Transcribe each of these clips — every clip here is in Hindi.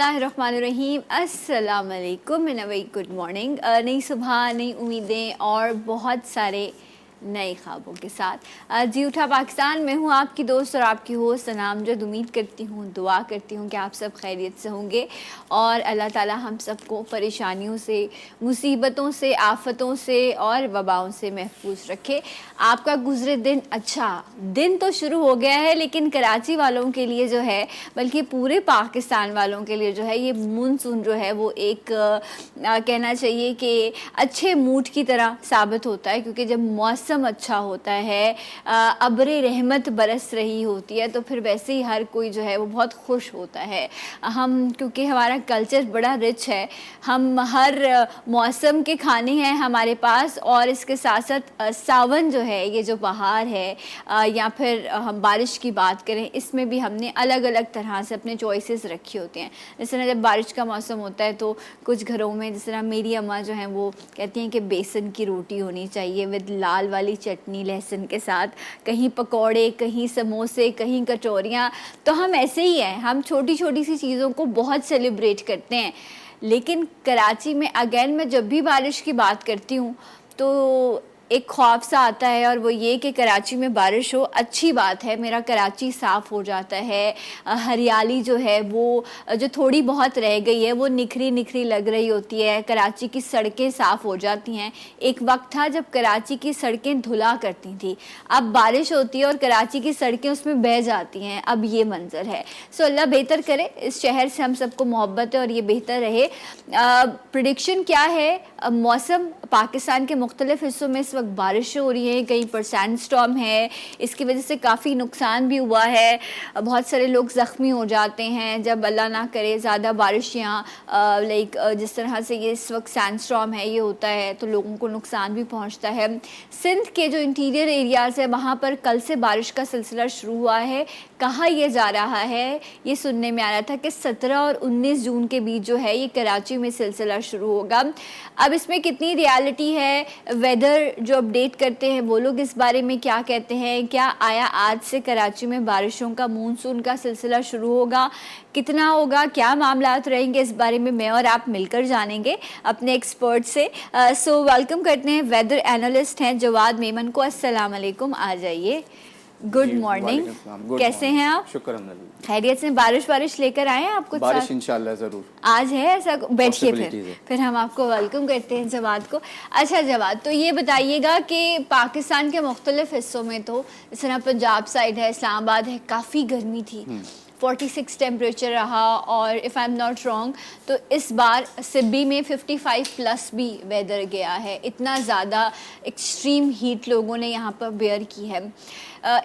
बिस्मिल्लाहिर्रहमानिर्रहीम अस्सलाम वालेकुम and a very good morning. नई सुबह, नई उम्मीदें और बहुत सारे नए ख्वाबों के साथ जी उठा पाकिस्तान में हूँ, आपकी दोस्त और आपकी होस्ट अनामजद। उम्मीद करती हूँ, दुआ करती हूँ कि आप सब खैरियत से होंगे और अल्लाह ताला हम सबको परेशानियों से, मुसीबतों से, आफतों से और वबाओं से महफूज रखे। आपका गुज़रे दिन अच्छा दिन तो शुरू हो गया है, लेकिन कराची वालों के लिए जो है, बल्कि पूरे पाकिस्तान वालों के लिए जो है, ये मानसून जो है वो एक कहना चाहिए कि अच्छे मूड की तरह साबित होता है, क्योंकि जब मौसम अच्छा होता है, अब्रे रहमत बरस रही होती है, तो फिर वैसे ही हर कोई जो है वो बहुत खुश होता है। हम क्योंकि हमारा कल्चर बड़ा रिच है, हम हर मौसम के खाने हैं हमारे पास, और इसके साथ साथ सावन जो है, ये जो बहार है, या फिर हम बारिश की बात करें, इसमें भी हमने अलग अलग तरह से अपने चॉइसेस रखी होती हैं। जिस तरह जब बारिश का मौसम होता है तो कुछ घरों में, जिस तरह मेरी अम्मा जो हैं वो कहती हैं कि बेसन की रोटी होनी चाहिए विद लाल वाली चटनी लहसुन के साथ, कहीं पकौड़े, कहीं समोसे, कहीं कचौरियाँ। तो हम ऐसे ही हैं, हम छोटी छोटी सी चीज़ों को बहुत सेलिब्रेट करते हैं। लेकिन कराची में अगेन मैं जब भी बारिश की बात करती हूँ तो एक ख्वाब सा आता है, और वो ये कि कराची में बारिश हो, अच्छी बात है, मेरा कराची साफ़ हो जाता है, हरियाली जो है वो जो थोड़ी बहुत रह गई है वो निखरी निखरी लग रही होती है, कराची की सड़कें साफ़ हो जाती हैं। एक वक्त था जब कराची की सड़कें धुला करती थी, अब बारिश होती है और कराची की सड़कें उसमें बह जाती हैं, अब ये मंजर है। सो अल्लाह बेहतर करे, इस शहर से हम सबको मोहब्बत है और ये बेहतर रहे। प्रिडिक्शन क्या है, मौसम पाकिस्तान के मुख्तलिफ हिस्सों में इस वक्त बारिश हो रही है, कहीं पर सैंड स्टॉर्म है, इसकी वजह से काफ़ी नुकसान भी हुआ है, बहुत सारे लोग ज़ख्मी हो जाते हैं जब अल्लाह ना करे ज़्यादा बारिश यहाँ लाइक जिस तरह से ये इस वक्त सैंड स्टॉर्म है ये होता है, तो लोगों को नुकसान भी पहुँचता है। सिंध के जो इंटीरियर एरियाज़ है वहाँ पर कल से बारिश का सिलसिला शुरू हुआ है। कहाँ ये जा रहा है, ये सुनने में आ रहा था कि 17 और 19 जून के बीच जो है ये कराची में सिलसिला शुरू होगा। अब इसमें कितनी रियलिटी है, वेदर जो अपडेट करते हैं वो लोग इस बारे में क्या कहते हैं, क्या आया आज से कराची में बारिशों का मानसून का सिलसिला शुरू होगा, कितना होगा, क्या मामलात रहेंगे, इस बारे में मैं और आप मिलकर जानेंगे अपने एक्सपर्ट से। सो वेलकम करते हैं, वेदर एनालिस्ट हैं जवाद मेमन को। अस्सलाम वालेकुम, आ जाइए। गुड मॉर्निंग, कैसे हैं आप? शुक्र अल्हम्दुलिल्लाह। खैरियत से? बारिश लेकर आए हैं आप कुछ? बारिश इंशाल्लाह जरूर आज है ऐसा? बैठिए फिर हम आपको वेलकम करते हैं जवाद को। अच्छा जवाद, तो ये बताइएगा कि पाकिस्तान के मुख्तलिफ हिस्सों में, तो इस तरह पंजाब साइड है, इस्लामाबाद है, काफ़ी गर्मी थी, 46 टेम्परेचर रहा, और if I am not wrong तो इस बार सिब्बी में 55 प्लस भी वेदर गया है। इतना ज़्यादा एक्सट्रीम हीट लोगों ने यहाँ पर बेयर की है।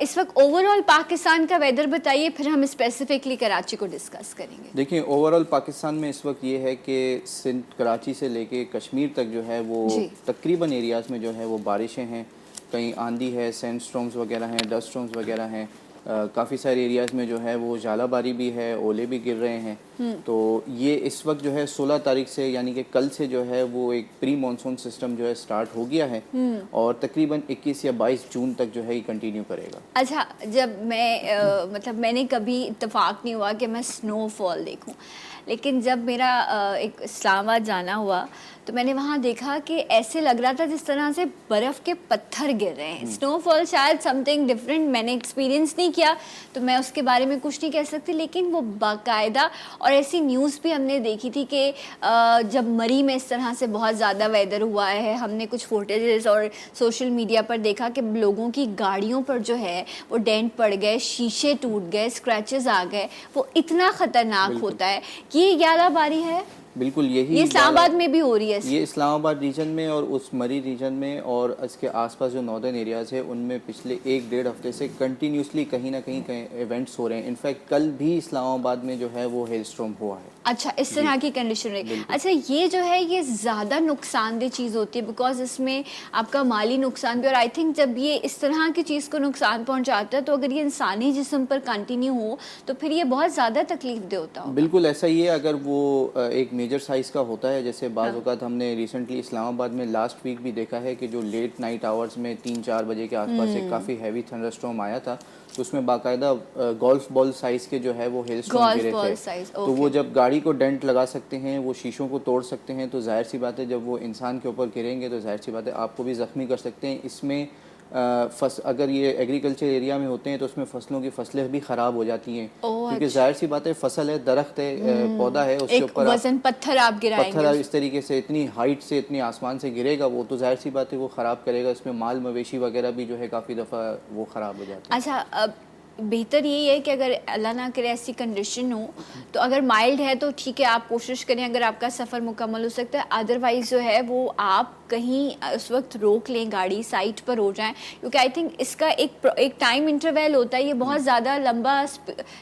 इस वक्त ओवरऑल पाकिस्तान का वेदर बताइए, फिर हम स्पेसिफिकली कराची को डिस्कस करेंगे। देखिए, ओवरऑल पाकिस्तान में इस वक्त ये है कि सिंध, कराची से लेके कश्मीर तक जो है वो तकरीबन एरियाज़ में जो है वो बारिशें हैं, कहीं आंधी है, सैंड स्टॉर्म्स वगैरह हैं, डस्ट स्टॉर्म्स वगैरह हैं, काफ़ी सारे एरियाज़ में जो है वो झालाबारी भी है, ओले भी गिर रहे हैं। तो ये इस वक्त जो है 16 तारीख से, यानी कि कल से जो है वो एक प्री मानसून सिस्टम जो है स्टार्ट हो गया है, और तकरीबन 21 या 22 जून तक जो है ये कंटिन्यू करेगा। अच्छा, जब मैं मतलब मैंने कभी इत्तेफाक नहीं हुआ कि मैं स्नोफॉल देखूं, लेकिन जब मेरा एक इस्लामाबाद जाना हुआ तो मैंने वहाँ देखा कि ऐसे लग रहा था जिस तरह से बर्फ़ के पत्थर गिर रहे हैं। स्नोफॉल शायद समथिंग डिफरेंट, मैंने एक्सपीरियंस नहीं किया तो मैं उसके बारे में कुछ नहीं कह सकती, लेकिन वो बाकायदा, और ऐसी न्यूज़ भी हमने देखी थी कि जब मरी में इस तरह से बहुत ज़्यादा वेदर हुआ है, हमने कुछ फोटेजेस और सोशल मीडिया पर देखा कि लोगों की गाड़ियों पर जो है वो डेंट पड़ गए, शीशे टूट गए, स्क्रैचेस आ गए। वो इतना ख़तरनाक होता है। ये 11 बारी है, बिल्कुल यही ये इस्लामाबाद में भी हो रही है। ये इस्लामाबाद रीजन में और उस मरी रीजन में और इसके आसपास जो नॉर्दर्न एरियाज़ है उनमें पिछले 1-1.5 हफ्ते से कंटिन्यूसली कहीं ना कहीं इवेंट्स हो रहे हैं। इनफैक्ट कल भी इस्लामाबाद में जो है वो हेल स्टॉर्म हुआ है। अच्छा, इस तरह की कंडीशन रही। अच्छा, ये जो है ये ज़्यादा नुकसानदेह चीज़ होती है, बिकॉज इसमें आपका माली नुकसान भी, और आई थिंक जब ये इस तरह की चीज़ को नुकसान पहुंचाता है तो अगर ये इंसानी जिस्म पर कंटिन्यू हो तो फिर ये बहुत ज़्यादा तकलीफ दे होता है। बिल्कुल ऐसा ही है। अगर वो एक मेजर साइज़ का होता है, जैसे बाज़ औक़ात हमने रिसेंटली इस्लामाबाद में लास्ट वीक भी देखा है कि जो लेट नाइट आवर्स में 3-4 बजे के आसपास एक काफ़ी हैवी थंडरस्टॉर्म आया था, तो उसमें बाकायदा गोल्फ बॉल साइज़ के जो है वो हेल स्टोन गोल्फ गिरे बॉल थे। साइज, तो वो जब गाड़ी को डेंट लगा सकते हैं, वो शीशों को तोड़ सकते हैं, तो जाहिर सी बात है जब वो इंसान के ऊपर गिरेंगे तो जाहिर सी बात है आपको भी ज़ख्मी कर सकते हैं। इसमें अगर ये एग्रीकल्चर एरिया में होते हैं तो उसमें फसलों की फसलें भी ख़राब हो जाती हैं, क्योंकि जाहिर सी बात है फसल है, दरख्त है, पौधा है, उसके ऊपर वजन पत्थर आप गिराएंगे, पत्थर इस तरीके से इतनी हाइट से इतनी आसमान से गिरेगा, वो तो जाहिर सी बात है वो ख़राब करेगा। इसमें माल मवेशी वगैरह भी जो है काफ़ी दफ़ा वो ख़राब हो जाते हैं। अच्छा, अब बेहतर यही है कि अगर अल्लाह ना करे ऐसी कंडीशन हो तो अगर माइल्ड है तो ठीक है, आप कोशिश करें अगर आपका सफ़र मुकम्मल हो सकता है, अदरवाइज़ जो है वो आप कहीं उस वक्त रोक लें, गाड़ी साइड पर हो जाएं, क्योंकि आई थिंक इसका एक टाइम इंटरवल होता है, ये बहुत ज़्यादा लंबा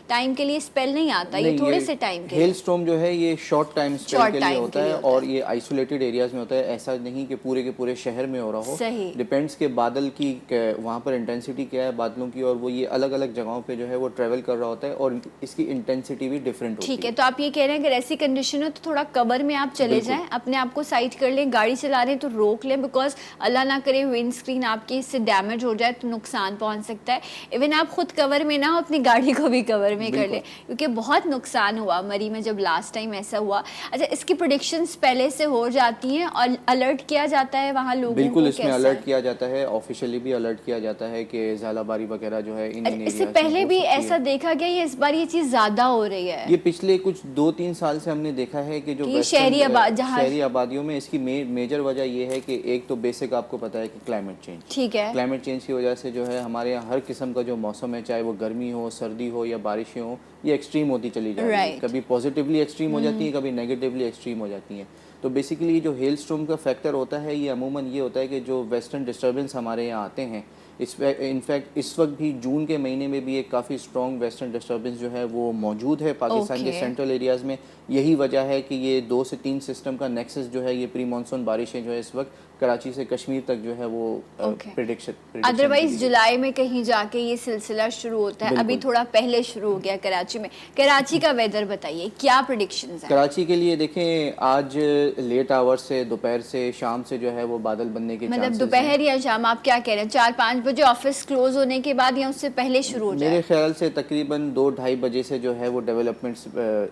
टाइम के लिए स्पेल नहीं आता, ये थोड़े से टाइम के हेल स्टॉर्म जो है ये शॉर्ट टाइम स्पेल के लिए होता है और है। ये आइसोलेटेड एरियाज में होता है, ऐसा नहीं कि पूरे के पूरे शहर में हो रहा हो। सही। डिपेंड्स के बादल की वहाँ पर इंटेंसिटी क्या है बादलों की, और वो ये अलग अलग जगहों पे जो है वो ट्रेवल कर रहा होता है और इसकी इंटेंसिटी भी डिफरेंट होती है। ठीक है, तो आप ये कह रहे हैं अगर ऐसी कंडीशन हो तो थोड़ा कवर में आप चले जाएं, अपने आप को साइड कर लें, गाड़ी चला रहे हैं तो रोक लें, बिकॉज अल्लाह ना करे विंड स्क्रीन आपकी इससे डैमेज हो जाए तो नुकसान पहुंच सकता है। इवन आप खुद कवर में ना हो, अपनी गाड़ी को भी कवर में कर लें, क्योंकि बहुत नुकसान हुआ मरी में जब लास्ट टाइम ऐसा हुआ। अच्छा, इसकी प्रेडिक्शंस पहले से हो जाती हैं और अलर्ट किया जाता है वहाँ लोगों को? बिल्कुल, इसमें अलर्ट किया जाता है, ऑफिशियली भी अलर्ट किया जाता है कि ज़ालाबारी वगैरह जो है इन इससे पहले भी ऐसा देखा गया, ये इस बार ये चीज़ ज़्यादा हो रही है? ये पिछले कुछ 2-3 साल से हमने देखा है कि जो शहरी आबादियों में इसकी मेजर वजह ये है कि एक तो बेसिक आपको पता है कि क्लाइमेट चेंज, ठीक है, क्लाइमेट चेंज की वजह से जो है हमारे यहाँ हर किस्म का जो मौसम है, चाहे वो गर्मी हो, सर्दी हो या बारिशें हो, ये एक्सट्रीम होती चली जा रही है। कभी पॉजिटिवली एक्सट्रीम हो जाती है, कभी नेगेटिवली एक्सट्रीम हो जाती हैं। तो बेसिकली जो हेल स्टॉर्म का फैक्टर होता है ये अमूमन ये होता है कि जो वेस्टर्न डिस्टर्बेंस हमारे यहाँ आते हैं, इनफैक्ट इस वक्त भी जून के महीने में भी एक काफ़ी स्ट्रॉन्ग वेस्टर्न डिस्टर्बेंस जो है वो मौजूद है पाकिस्तान के सेंट्रल एरियाज़ में। यही वजह है कि ये 2 से 3 सिस्टम का नेक्सस जो है, ये प्री मानसून बारिशें जो है इस वक्त कराची से कश्मीर तक जो है वो प्रेडिक्शन। अदरवाइज जुलाई में कहीं जाके ये सिलसिला शुरू होता है, अभी थोड़ा पहले शुरू हो गया कराची में। कराची का वेदर बताइए, क्या प्रेडिक्शंस हैं कराची के लिए? देखें, आज लेट आवर्स से, दोपहर से, शाम से जो है वो बादल बनने के मतलब दोपहर या शाम, आप क्या कह रहे हैं 4-5 बजे ऑफिस क्लोज होने के बाद या उससे पहले शुरू हो जाए? मेरे ख्याल से तकरीबन 2-2:30 बजे से जो है वो डेवलपमेंट्स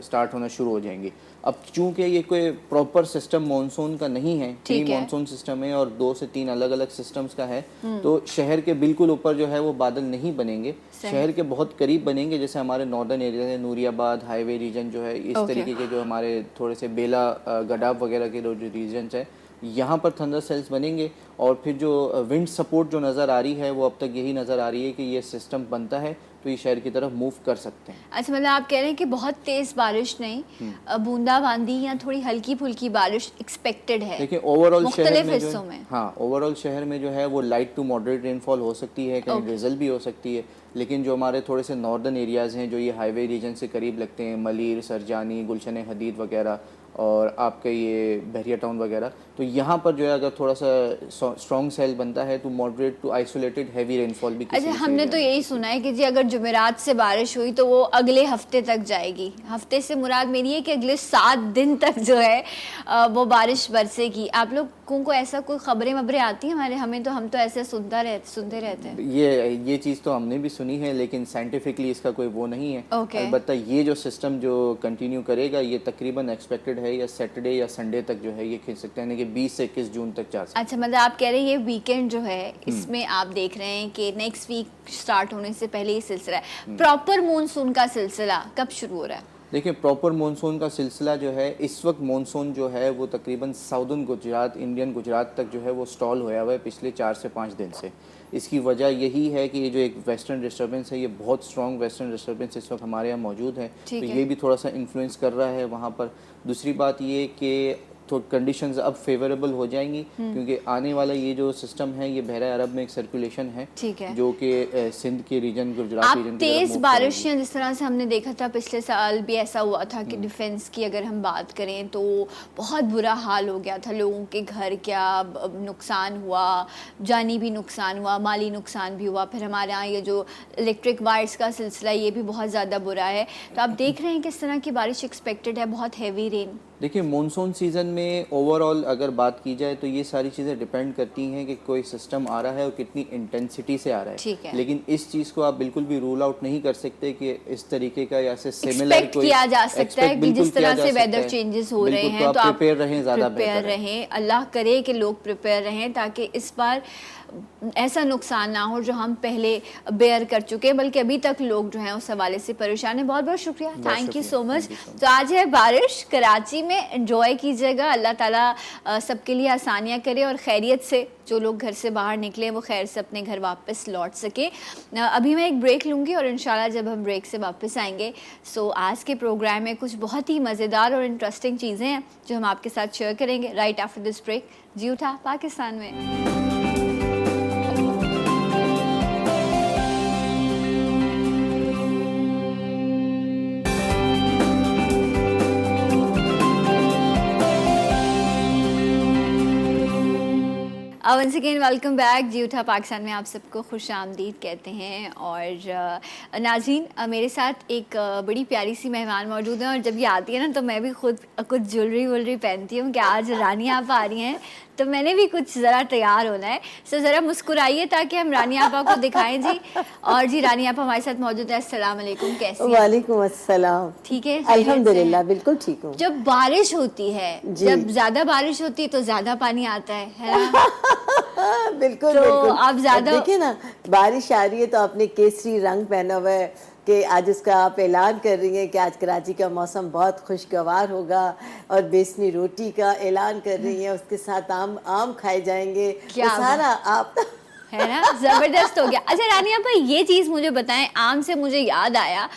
स्टार्ट होना शुरू हो जाएंगी। अब चूंकि ये कोई प्रॉपर सिस्टम मॉनसून का नहीं है, प्री मॉनसून सिस्टम है और 2 से 3 अलग अलग सिस्टम्स का है, तो शहर के बिल्कुल ऊपर जो है वो बादल नहीं बनेंगे, शहर के बहुत करीब बनेंगे। जैसे हमारे नॉर्दर्न एरिया है, नूरियाबाद हाईवे रीजन जो है, इस तरीके के जो हमारे थोड़े से बेला गडाब वगैरह के जो रीजन्स है, यहाँ पर थंडर सेल्स बनेंगे। और फिर जो विंड सपोर्ट जो नज़र आ रही है वो अब तक यही नज़र आ रही है कि ये सिस्टम बनता है तो ये शहर की तरफ मूव कर सकते हैं। अच्छा, मतलब आप कह रहे हैं कि बहुत तेज़ बारिश नहीं, बूंदाबांदी या थोड़ी हल्की फुल्की बारिश एक्सपेक्टेड है। देखिए, ओवरऑल शहर में हिस्सों में, हाँ, ओवरऑल शहर में जो है वो लाइट टू मॉडरेट रेनफॉल हो सकती है, कहीं ड्रिजल भी हो सकती है। लेकिन जो हमारे थोड़े से नॉर्दर्न एरियाज़ हैं जो ये हाईवे रीजन से करीब लगते हैं, मलीर, सरजानी, गुलशन हदीद वगैरह और आपके ये बहरिया टाउन वगैरह, तो यहाँ पर जो है अगर थोड़ा सा स्ट्रॉन्ग सेल बनता है तो moderate to isolated heavy rainfall भी। अच्छा, हमने तो यही सुना है कि जी अगर जुमेरात से बारिश हुई तो वो अगले हफ्ते तक जाएगी। हफ्ते से मुराद मेरी है कि अगले 7 दिन तक जो है वो बारिश बरसेगी। आप लोगों को ऐसा कोई खबरें वबरें आती हैं? हम तो ऐसे सुनते रहते हैं। ये चीज़ तो हमने भी सुनी है, लेकिन साइंटिफिकली इसका कोई वो नहीं है। अलबत्ता ये जो सिस्टम जो कंटिन्यू करेगा ये तकरीबन एक्सपेक्टेड है या सैटरडे या संडे तक जो है ये खींच सकते हैं, कि 20 से 21 जून तक जा सकते हैं। अच्छा, मतलब आप कह रहे हैं ये वीकेंड जो है इसमें आप देख रहे हैं कि नेक्स्ट वीक स्टार्ट होने से पहले ये सिलसिला है। प्रॉपर मॉनसून का सिलसिला कब शुरू हो रहा है? देखिए, प्रॉपर मॉनसून का सिलसिला जो है इस वक्त मॉनसून जो है वो तकरीबन साउदर्न गुजरात, इंडियन गुजरात तक जो है वो स्टॉल होया हुआ है पिछले 4 से 5 दिन से। इसकी वजह यही है कि ये जो एक वेस्टर्न डिस्टर्बेंस है, ये बहुत स्ट्रॉन्ग वेस्टर्न डिस्टर्बेंस इस वक्त हमारे यहाँ मौजूद है, तो ये भी थोड़ा सा इन्फ्लुएंस कर रहा है वहाँ पर। दूसरी बात ये कि तो कंडीशंस अब फेवरेबल हो जाएंगी, क्योंकि आने वाला ये जो सिस्टम है ये बहरा अरब में एक सर्कुलेशन है, जो कि सिंध के रीजन, गुजरात रीजन, तेज बारिशें जिस तरह से हमने देखा था पिछले साल भी ऐसा हुआ था कि डिफेंस की अगर हम बात करें तो बहुत बुरा हाल हो गया था, लोगों के घर क्या नुकसान हुआ, जानी भी नुकसान हुआ, माली नुकसान भी हुआ। फिर हमारे यहाँ ये जो इलेक्ट्रिक वायर्स का सिलसिला ये भी बहुत ज़्यादा बुरा है। तो आप देख रहे हैं किस तरह की बारिश एक्सपेक्टेड है, बहुत हैवी रेन। देखिए मॉनसून सीज़न में ओवरऑल अगर बात की जाए तो ये सारी चीज़ें डिपेंड करती हैं कि कोई सिस्टम आ रहा है और कितनी इंटेंसिटी से आ रहा ठीक है। लेकिन इस चीज़ को आप बिल्कुल भी रूल आउट नहीं कर सकते कि इस तरीके का या से सिमिलर एक्सपेक्ट कोई किया जा सकता है कि जिस तरह से वेदर है। चेंजेस हो रहे बिल्कुल, हैं तो आप प्रिपेयर रहें, ज़्यादा प्रिपेयर बेहतर है। रहें। अल्लाह करे कि लोग प्रिपेयर रहें ताकि इस बार ऐसा नुकसान ना हो जो हम पहले बेयर कर चुके हैं, बल्कि अभी तक लोग जो हैं उस हवाले से परेशान हैं। बहुत बहुत शुक्रिया, थैंक यू सो मच। तो आज है बारिश कराची में, एंजॉय कीजिएगा। अल्लाह ताला सबके लिए आसानियाँ करे और खैरियत से जो लोग घर से बाहर निकले वो खैर से अपने घर वापस लौट सके। अभी मैं एक ब्रेक लूँगी और इंशाल्लाह जब हम ब्रेक से वापस आएंगे सो आज के प्रोग्राम में कुछ बहुत ही मज़ेदार और इंटरेस्टिंग चीज़ें हैं जो हम आपके साथ शेयर करेंगे राइट आफ्टर दिस ब्रेक। जी उठा पाकिस्तान में। Once again welcome back. जी उठा पाकिस्तान में आप सबको खुश आमदीद कहते हैं। और नाज़रीन, मेरे साथ एक बड़ी प्यारी सी मेहमान मौजूद हैं और जब ये आती है ना तो मैं भी खुद कुछ ज्वेलरी पहनती हूँ कि आज रानी आपा आ रही हैं तो मैंने भी कुछ ज़रा तैयार होना है। सो ज़रा मुस्कुराइए ताकि हम रानी आपा को दिखाएं जी। और जी रानी आपा हमारे साथ मौजूद है। अस्सलाम वालेकुम, कैसी हैं? वालेकुम अस्सलाम। ठीक है, अल्हम्दुलिल्लाह बिल्कुल ठीक हूँ। जब बारिश होती है, जब ज़्यादा बारिश होती है तो ज़्यादा पानी आता है ना? बिल्कुल तो बिल्कुल। आप ज़्यादा देखिए ना, बारिश आ रही है तो आपने केसरी रंग पहना हुआ है कि आज उसका आप ऐलान कर रही हैं कि आज कराची का मौसम बहुत खुशगवार होगा और बेसनी रोटी का ऐलान कर रही हैं, उसके साथ आम खाए जाएंगे। क्या तो सारा आप है ना, जबरदस्त हो गया। अच्छा रानी आप ये चीज़ मुझे बताएं, आम से मुझे याद आया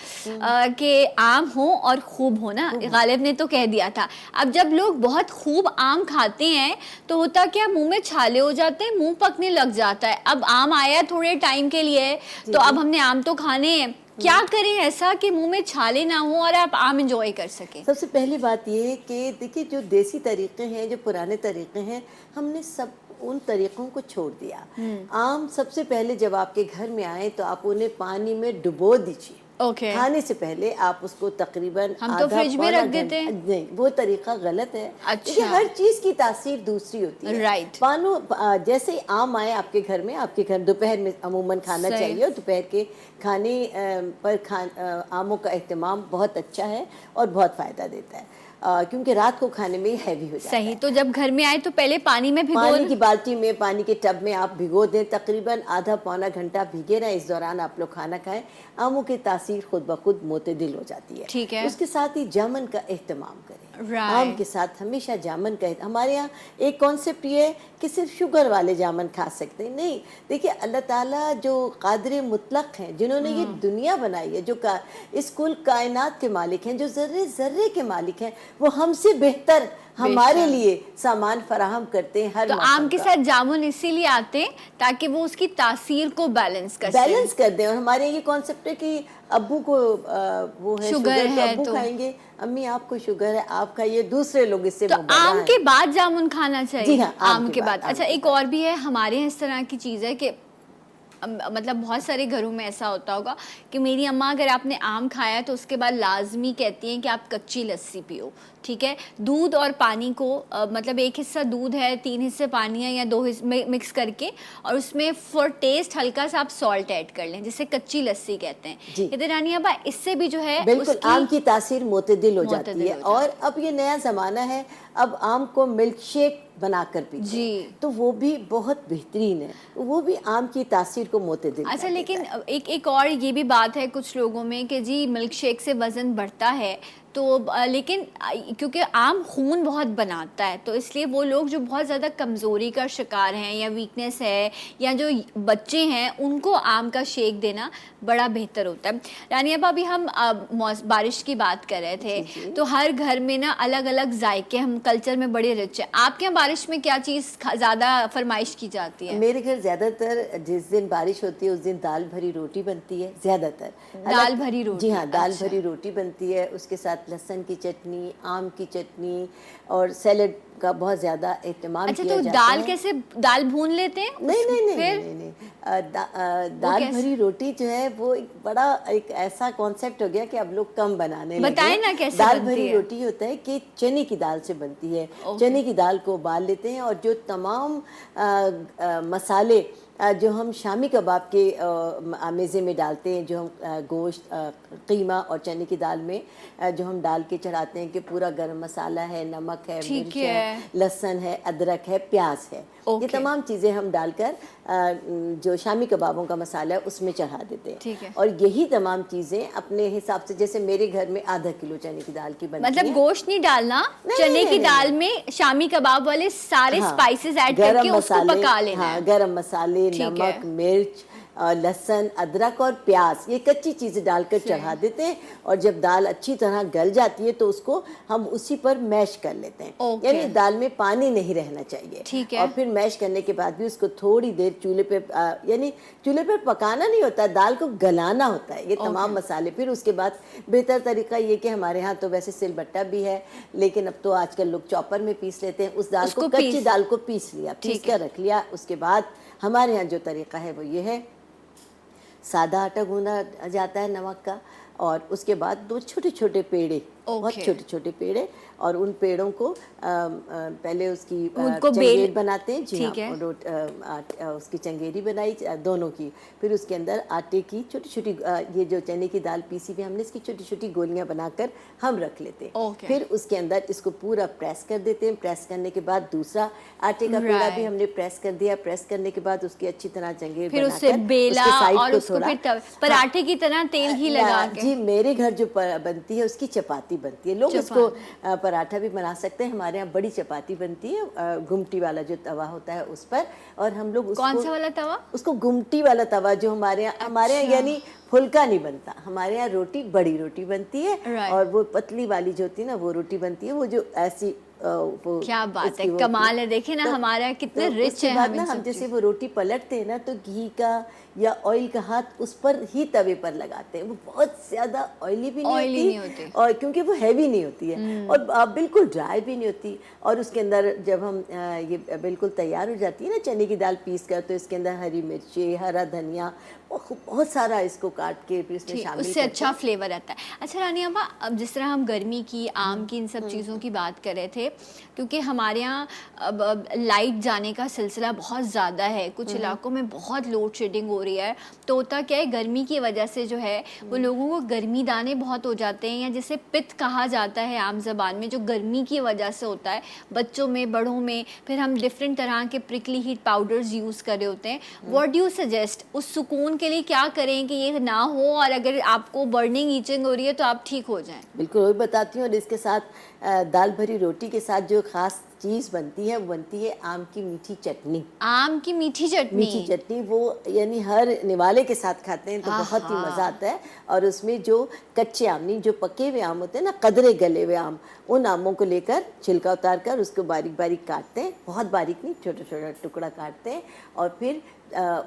कि आम हो और खूब हो ना, गालिब ने तो कह दिया था। अब जब लोग बहुत खूब आम खाते हैं तो होता क्या, मुंह में छाले हो जाते हैं, मुंह पकने लग जाता है। अब आम आया थोड़े टाइम के लिए तो अब हमने आम तो खाने हैं, क्या करें ऐसा कि मुंह में छाले ना हो और आप आम एंजॉय कर सकें? सबसे पहली बात ये है कि देखिए जो देसी तरीके हैं, जो पुराने तरीके हैं, हमने सब उन तरीकों को छोड़ दिया। आम सबसे पहले जब आपके घर में आए तो आप उन्हें पानी में डुबो दीजिए। ओके। खाने से पहले आप उसको तकरीबन हम तो फ्रिज में रख देते हैं। नहीं, वो तरीका गलत है। अच्छा। हर चीज की तासीर दूसरी होती है। राइट। जैसे आम आए आपके घर में, आपके घर दोपहर में अमूमन खाना चाहिए और दोपहर के खाने पर आमों का एहतमाम बहुत अच्छा है और बहुत फायदा देता है क्योंकि रात को खाने में हैवी हो जाता है। सही। तो जब घर में आए तो पहले पानी में भिगो, पानी की बाल्टी में, पानी के टब में आप भिगो दें, तकरीबन आधा पौना घंटा भीगे रहें। इस दौरान आप लोग खाना खाएं, आमों की तासीर खुद ब खुद मोतदिल हो जाती है। ठीक है। उसके साथ ही जामन का एहतमाम करें। Right. आम के साथ हमेशा जामन का हमारे यहाँ एक कॉन्सेप्ट ये है कि सिर्फ शुगर वाले जामन खा सकते हैं। नहीं, देखिए अल्लाह ताला जो कादिर मुतलक हैं, जिन्होंने ये दुनिया बनाई है, जो इस कुल कायनात के मालिक हैं, जो जर्रे जर्रे के मालिक हैं, वो हमसे बेहतर हमारे लिए सामान फराहम करते हैं। हर तो आम के साथ जामुन इसीलिए आते हैं ताकि वो उसकी तासीर को बैलेंस कर दें। और हमारे ये कॉन्सेप्ट है कि अब्बू को वो है शुगर है तो अब्बू खाएंगे, अम्मी आपको शुगर है आप खाइए, दूसरे लोग इससे तो आम के बाद जामुन खाना चाहिए। जी हाँ, आम के बाद। अच्छा एक और भी है हमारे यहाँ, इस तरह की चीज़ है कि मतलब बहुत सारे घरों में ऐसा होता होगा कि मेरी अम्मा अगर आपने आम खाया तो उसके बाद लाजमी कहती हैं कि आप कच्ची लस्सी पियो। ठीक है, दूध और पानी को मतलब एक हिस्सा दूध है, 3 हिस्से पानी है या 2 हिस्से मिक्स करके, और उसमें फॉर टेस्ट हल्का सा आप सॉल्ट ऐड कर लें, जिसे कच्ची लस्सी कहते हैं। कहते रानी अब्बा इससे भी जो है बिल्कुल आम की तासीर मोतदिल हो जाती है। और अब ये नया ज़माना है, अब आम को मिल्क शेक बनाकर पीजिए तो वो भी बहुत बेहतरीन है, वो भी आम की तासीर को मोतदिल। अच्छा लेकिन एक और ये भी बात है कुछ लोगों में कि जी मिल्क शेक से वज़न बढ़ता है, तो लेकिन क्योंकि आम खून बहुत बनाता है तो इसलिए वो लोग जो बहुत ज़्यादा कमज़ोरी का शिकार हैं या वीकनेस है या जो बच्चे हैं उनको आम का शेक देना बड़ा बेहतर होता है। रानी अब अभी हम बारिश की बात कर रहे थे तो हर घर में ना अलग अलग जायके, हम कल्चर में बड़े रिच हैं। आपके यहाँ बारिश में क्या चीज़ ज़्यादा फरमाइश की जाती है? मेरे घर ज़्यादातर जिस दिन बारिश होती है उस दिन दाल भरी रोटी बनती है, ज़्यादातर दाल भरी रोटी। जी हाँ, दाल भरी रोटी बनती है, उसके साथ साथ लहसुन की चटनी, आम की चटनी और सैलेड का बहुत ज़्यादा एहतमाम अच्छा, किया तो जाता दाल है। कैसे, दाल भून लेते हैं? नहीं नहीं नहीं फिर नहीं नहीं दाल कैसे? भरी रोटी जो है वो एक ऐसा कॉन्सेप्ट हो गया कि अब लोग कम बनाने लगे। बताएं ना कैसे दाल बनती भरी है? रोटी होता है कि चने की दाल से बनती है। ओके। चने की दाल को उबाल लेते हैं और जो तमाम मसाले जो हम शामी कबाब के मेज़े में डालते हैं, जो हम गोश्त, कीमा और चने की दाल में जो हम डाल के चढ़ाते हैं कि पूरा गरम मसाला है, नमक है, ठीक मिर्च है। है, लहसुन है, अदरक है, प्याज है, ओके। ये तमाम चीज़ें हम डालकर जो शामी कबाबों का मसाला है उसमें चढ़ा देते हैं। ठीक है। और यही तमाम चीज़ें अपने हिसाब से, जैसे मेरे घर में आधा किलो चने की दाल की बनती मतलब है। गोश्त नहीं डालना, नहीं, चने नहीं, की नहीं, दाल में शामी कबाब वाले सारे स्पाइसेस ऐड करके उसको पका लेना है। गरम मसाले, ठीक नमक, है। मिर्च, लहसुन, अदरक और प्याज, ये कच्ची चीज़ें डालकर चढ़ा देते हैं। और जब दाल अच्छी तरह गल जाती है तो उसको हम उसी पर मैश कर लेते हैं। ओके। यानी दाल में पानी नहीं रहना चाहिए। ठीक है। और फिर मैश करने के बाद भी उसको थोड़ी देर चूल्हे पे यानी चूल्हे पर पकाना नहीं होता, दाल को गलाना होता है, ये तमाम मसाले। फिर उसके बाद बेहतर तरीका ये कि हमारे यहाँ तो वैसे सिलबट्टा भी है, लेकिन अब तो आजकल लोग चॉपर में पीस लेते हैं। उस दाल को, कच्ची दाल को पीस लिया, पीस कर रख लिया। उसके बाद हमारे यहाँ जो तरीका है वो ये है, सादा आटा गूंदा जाता है नमक का, और उसके बाद 2 छोटे छोटे पेड़े, बहुत छोटे छोटे पेड़े, और उन पेड़ों को पहले उसकी चंगेरी बनाते हैं। जी हाँ, उसकी चंगेरी बनाई दोनों की। फिर उसके अंदर आटे की छोटी छोटी ये जो चने की दाल पीसी हुई हमने, इसकी छोटी छोटी गोलियां बनाकर हम रख लेते हैं। फिर उसके अंदर इसको पूरा प्रेस कर देते हैं। प्रेस करने के बाद दूसरा आटे का पेड़ा भी हमने प्रेस कर दिया। प्रेस करने के बाद उसकी अच्छी तरह चंगेरी फिर उससे बेला और उसको फिर पराठे की तरह तेल ही लगा के। जी, मेरे घर जो बनती है उसकी चपाती बनती है। लोग इसको पराठा भी बना सकते हैं। हमारे यहाँ बड़ी चपाती बनती है, गुमटी वाला जो तवा होता है उस पर, और हम लोग उसको, कौन सा वाला तवा? उसको गुमटी वाला तवा, जो हमारे यहाँ यानी फुल्का नहीं बनता, हमारे यहाँ रोटी, बड़ी रोटी बनती है। और वो पतली वाली जो होती है ना, वो रोटी बनती है, वो जो ऐसी क्या बात है, कमाल है। देखे ना हमारे यहाँ कितने रिच है। हम जैसे वो रोटी पलटते हैं ना, तो घी का या ऑयल का हाथ उस पर ही तवे पर लगाते हैं। वो बहुत ज्यादा ऑयली भी नहीं होती, और क्योंकि वो हैवी नहीं होती है, और बिल्कुल ड्राई भी नहीं होती। और उसके अंदर जब हम ये बिल्कुल तैयार हो जाती है ना चने की दाल पीस कर, तो इसके अंदर हरी मिर्ची, हरा धनिया, बहुत सारा इसको काट के फिर इसमें शामिल, उससे अच्छा फ्लेवर आता है। अच्छा रानी अम्मा, अब जिस तरह हम गर्मी की, आम की, इन सब चीज़ों की बात कर रहे थे, क्योंकि हमारे यहाँ अब लाइट जाने का सिलसिला बहुत ज़्यादा है, कुछ इलाकों में बहुत लोड शेडिंग हो रही है, तो होता क्या है, गर्मी की वजह से जो है वो लोगों को गर्मी दाने बहुत हो जाते हैं, या जिसे पित्त कहा जाता है आम जबान में, जो गर्मी की वजह से होता है बच्चों में, बड़ों में। फिर हम डिफरेंट तरह के प्रिकली हीट पाउडर्स यूज़ कर रहे होते हैं। व्हाट डू यू सजेस्ट, उस सुकून के लिए क्या करें कि ये ना हो, और अगर आपको बर्निंग ईचिंग हो रही है तो आप ठीक हो जाएं? बिल्कुल वही बताती हूँ। और इसके साथ दाल भरी रोटी के साथ जो खास चीज़ बनती है, वो बनती है आम की मीठी चटनी। आम की मीठी चटनी, वो यानी हर निवाले के साथ खाते हैं तो बहुत ही मज़ा आता है। और उसमें जो कच्चे आम नहीं, जो पके हुए आम होते हैं ना, कदरे गले हुए आम, उन आमों को लेकर छिलका उतार कर उसको बारीक बारीक काटते हैं, बहुत बारीक नहीं, छोटा छोटा टुकड़ा काटते हैं। और फिर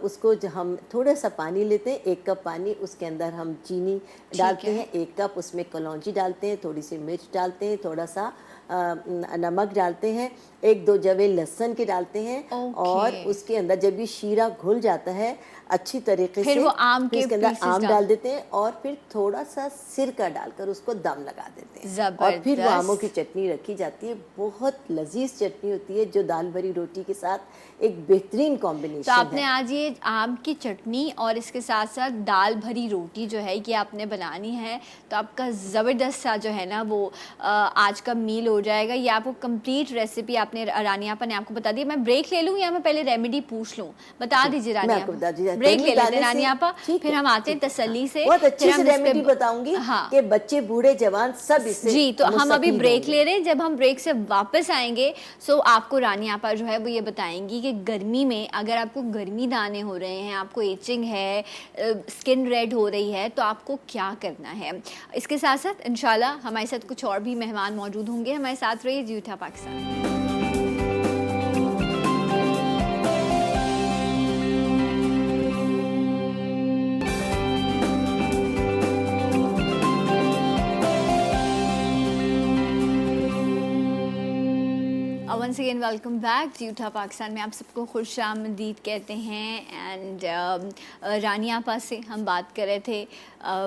उसको जो हम थोड़ा सा पानी लेते हैं, 1 कप पानी, उसके अंदर हम चीनी डालते हैं, 1 कप उसमें कलौंजी डालते हैं, थोड़ी सी मिर्च डालते हैं, थोड़ा सा नमक डालते हैं, 1-2 जवे लहसुन के डालते हैं। और उसके अंदर जब ये शीरा घुल जाता है अच्छी तरीके से, वो आम के इसके अंदर आम डाल देते हैं, और फिर थोड़ा सा सिरका डालकर उसको दम लगा देते हैं, और फिर वो आमों की चटनी रखी जाती है। बहुत लजीज चटनी होती है, जो दाल भरी रोटी के साथ एक बेहतरीन कॉम्बिनेशन है। तो आपने आज ये आम की चटनी और इसके साथ साथ दाल भरी रोटी जो है कि आपने बनानी है, तो आपका ज़बरदस्त सा जो है ना वो आज का मील हो जाएगा। ये आपको कंप्लीट रेसिपी आपने, रानी आपा ने आपको बता दी। मैं ब्रेक ले लूँ या मैं पहले रेमेडी पूछ लूँ? बता दीजिए रानी आपा। ब्रेक ले लेते हैं रानी आपा, फिर हम आते हैं तसल्ली से। बहुत अच्छी सी रेमेडी बताऊंगी कि बच्चे, बूढ़े, जवान सब इससे जी। तो हम अभी ब्रेक ले रहे हैं, जब हम ब्रेक से वापस आएंगे सो आपको रानी आपा जो है वो ये बताएंगी कि गर्मी में अगर आपको गर्मी दाने हो रहे हैं, आपको एचिंग है, स्किन रेड हो रही है, तो आपको क्या करना है। इसके साथ साथ इंशाल्लाह हमारे साथ कुछ और भी मेहमान मौजूद होंगे। हमारे साथ रहिए जी उठा Pakistan. Once again welcome back जी उठा पाकिस्तान में आप सबको खुश आमदीद कहते हैं। एंड रानी आपा से हम बात कर रहे थे,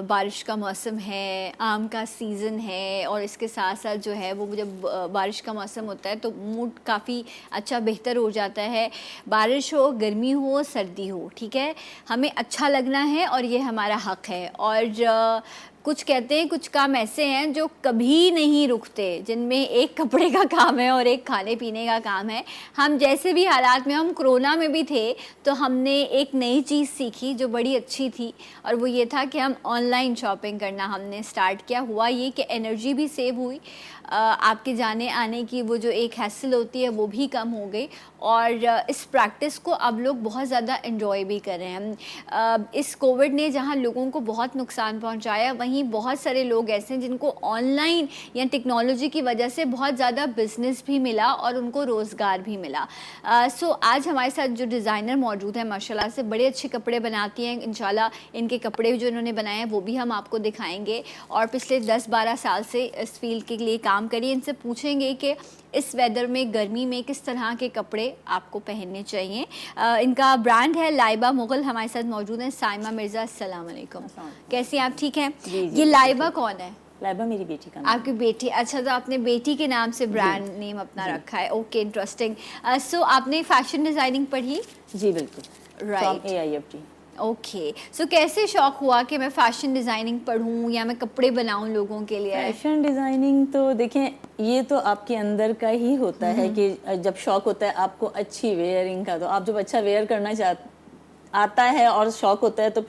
बारिश का मौसम है, आम का सीज़न है, और इसके साथ साथ जो है वो जब बारिश का मौसम होता है तो मूड काफ़ी अच्छा बेहतर हो जाता है। बारिश हो, गर्मी हो, सर्दी हो, ठीक है, हमें अच्छा लगना है और ये हमारा हक़ है। और कुछ कहते हैं कुछ काम ऐसे हैं जो कभी नहीं रुकते, जिनमें एक कपड़े का काम है और एक खाने पीने का काम है। हम जैसे भी हालात में, हम कोरोना में भी थे तो हमने एक नई चीज़ सीखी जो बड़ी अच्छी थी, और वो ये था कि हम ऑनलाइन शॉपिंग करना हमने स्टार्ट किया। हुआ ये कि एनर्जी भी सेव हुई, आपके जाने आने की वो जो एक हैसल होती है वो भी कम हो गई, और इस प्रैक्टिस को अब लोग बहुत ज़्यादा एंजॉय भी कर रहे हैं। इस कोविड ने जहाँ लोगों को बहुत नुकसान पहुँचाया, वहीं बहुत सारे लोग ऐसे हैं जिनको ऑनलाइन या टेक्नोलॉजी की वजह से बहुत ज़्यादा बिजनेस भी मिला और उनको रोज़गार भी मिला। सो आज हमारे साथ जो डिज़ाइनर मौजूद हैं, माशाल्लाह से बड़े अच्छे कपड़े बनाती हैं। इंशाल्लाह इनके कपड़े जो इन्होंने बनाए हैं वो भी हम आपको दिखाएंगे, और पिछले 10-12 साल से इस फील्ड के लिए काम करिए। इनसे पूछेंगे कि इस वेदर में, गर्मी में किस तरह के कपड़े आपको पहनने चाहिए। इनका ब्रांड है लाइबा मुगल। हमारे साथ मौजूद हैं साइमा मिर्ज़ा। अस्सलाम वालेकुम, कैसी हैं आप? ठीक हैं। ये लाइबा कौन है? लाइबा मेरी बेटी का नाम। आपकी बेटी? अच्छा, तो आपने बेटी के नाम से ब्रांड नेम अपना रखा है। Okay, interesting. सो आपने फैशन डिज़ाइनिंग पढ़ी? जी बिल्कुल, राइट। AIFT। ओके, सो कैसे शौक हुआ कि मैं फ़ैशन डिज़ाइनिंग पढ़ूँ या मैं कपड़े बनाऊँ लोगों के लिए? फैशन डिज़ाइनिंग तो देखें, ये तो आपके अंदर का ही होता है कि जब शौक होता है आपको अच्छी वेयरिंग का, तो आप जब अच्छा वेयर करना आता है और शौक होता है तो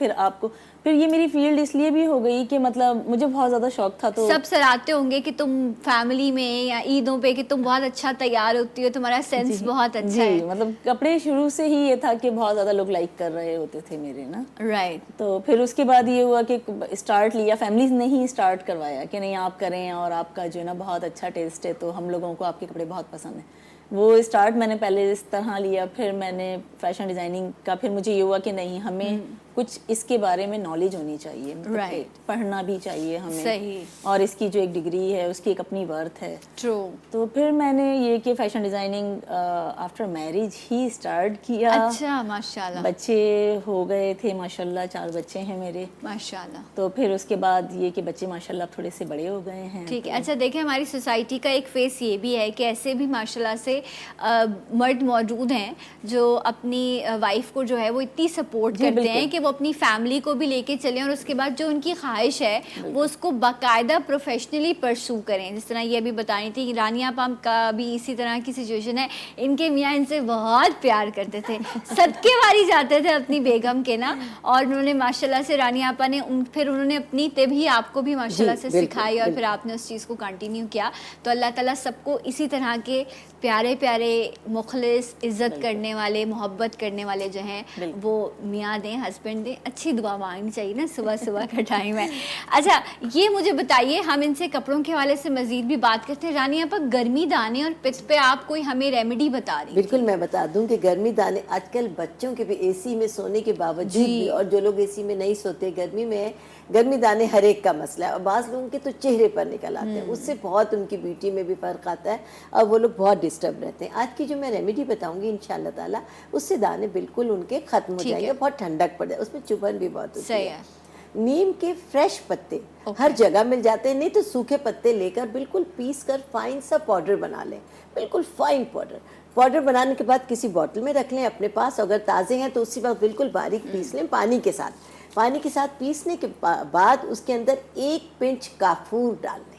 फिर ये मेरी फील्ड इसलिए भी हो गई कि मतलब मुझे बहुत ज़्यादा शौक था। तो सब सराहते होंगे कि तुम फैमिली में या ईदों पे कि तुम बहुत अच्छा तैयार होती हो, तुम्हारा सेंस बहुत अच्छा है। मतलब कपड़े शुरू से ही ये था कि बहुत ज़्यादा लोग लाइक कर रहे होते थे मेरे ना। राइट। तो फिर उसके बाद ये हुआ कि स्टार्ट लिया, फैमिलीज ने ही स्टार्ट करवाया कि नहीं आप करें, और आपका जो है ना बहुत अच्छा टेस्ट है, तो हम लोगों को आपके कपड़े बहुत पसंद हैं। वो स्टार्ट मैंने पहले इस तरह लिया, फिर मैंने फैशन डिज़ाइनिंग का, फिर मुझे ये हुआ कि नहीं, हमें कुछ इसके बारे में नॉलेज होनी चाहिए, Right. पढ़ना भी चाहिए हमें। सही। और इसकी जो एक डिग्री है उसकी एक अपनी वर्थ है। ट्रू। तो फिर मैंने ये कि फैशन डिज़ाइनिंग आफ्टर मैरिज ही स्टार्ट किया। अच्छा, माशाल्लाह। बच्चे हो गए थे, माशाल्लाह 4 बच्चे हैं मेरे। माशाल्लाह। तो फिर उसके बाद ये कि बच्चे माशाल्लाह थोड़े से बड़े हो गए हैं। ठीक है। अच्छा, देखें, हमारी सोसाइटी का एक फेस ये भी है कि ऐसे भी माशाल्लाह से मर्द मौजूद हैं जो अपनी वाइफ को जो है वो इतनी सपोर्ट करते हैं कि वो अपनी फैमिली को भी लेके चलें, और उसके बाद जो उनकी ख्वाहिश है वो उसको बाकायदा प्रोफेशनली परसू करें। जिस तरह ये अभी बता रही थी कि रानिया पाम का भी इसी तरह की सिचुएशन है। इनके मियाँ इनसे बहुत प्यार करते थे, सदके वारी जाते थे अपनी बेगम के ना, और उन्होंने माशाल्लाह से रानिया आपा ने फिर उन्होंने अपनी तभी आपको भी माशाल्लाह से सिखाई, और फिर आपने उस चीज़ को कंटिन्यू किया। तो अल्लाह ताला सबको इसी तरह के प्यारे प्यारे मुखलिस, इज़्ज़त करने वाले, मोहब्बत करने वाले जो हैं वो मियाँ दें, हस्बैंड दें। अच्छी दुआ मांगनी चाहिए ना सुबह सुबह का टाइम है। अच्छा, ये मुझे बताइए, हम इनसे कपड़ों के हवाले से मज़ीद भी बात करते हैं। रानी आपा, गर्मी दाने और पित्त पे आप कोई हमें रेमेडी बता रही? बिल्कुल, मैं बता दूं कि गर्मी दाने आजकल बच्चों के भी एसी में सोने के बावजूद भी, और जो लोग एसी में नहीं सोते गर्मी में, गर्मी दाने हर एक का मसला है। और बाज़ लोगों के तो चेहरे पर निकल आते हैं, उससे बहुत उनकी ब्यूटी में भी फ़र्क आता है और वो लोग बहुत डिस्टर्ब रहते हैं। आज की जो मैं रेमेडी बताऊंगी इंशाल्लाह ताला, उससे दाने बिल्कुल उनके ख़त्म हो जाएंगे, बहुत ठंडक पड़ जाए, उसमें चुभन भी बहुत होती है। नीम के फ्रेश पत्ते हर जगह मिल जाते हैं, नहीं तो सूखे पत्ते लेकर बिल्कुल पीस कर फाइन सा पाउडर बना लें, बिल्कुल फाइन पाउडर बनाने के बाद किसी बॉटल में रख लें अपने पास। अगर ताज़े हैं तो उसी वक्त बिल्कुल बारीक पीस लें पानी के साथ पीसने के बाद उसके अंदर 1 पिंच काफूर डाल लें।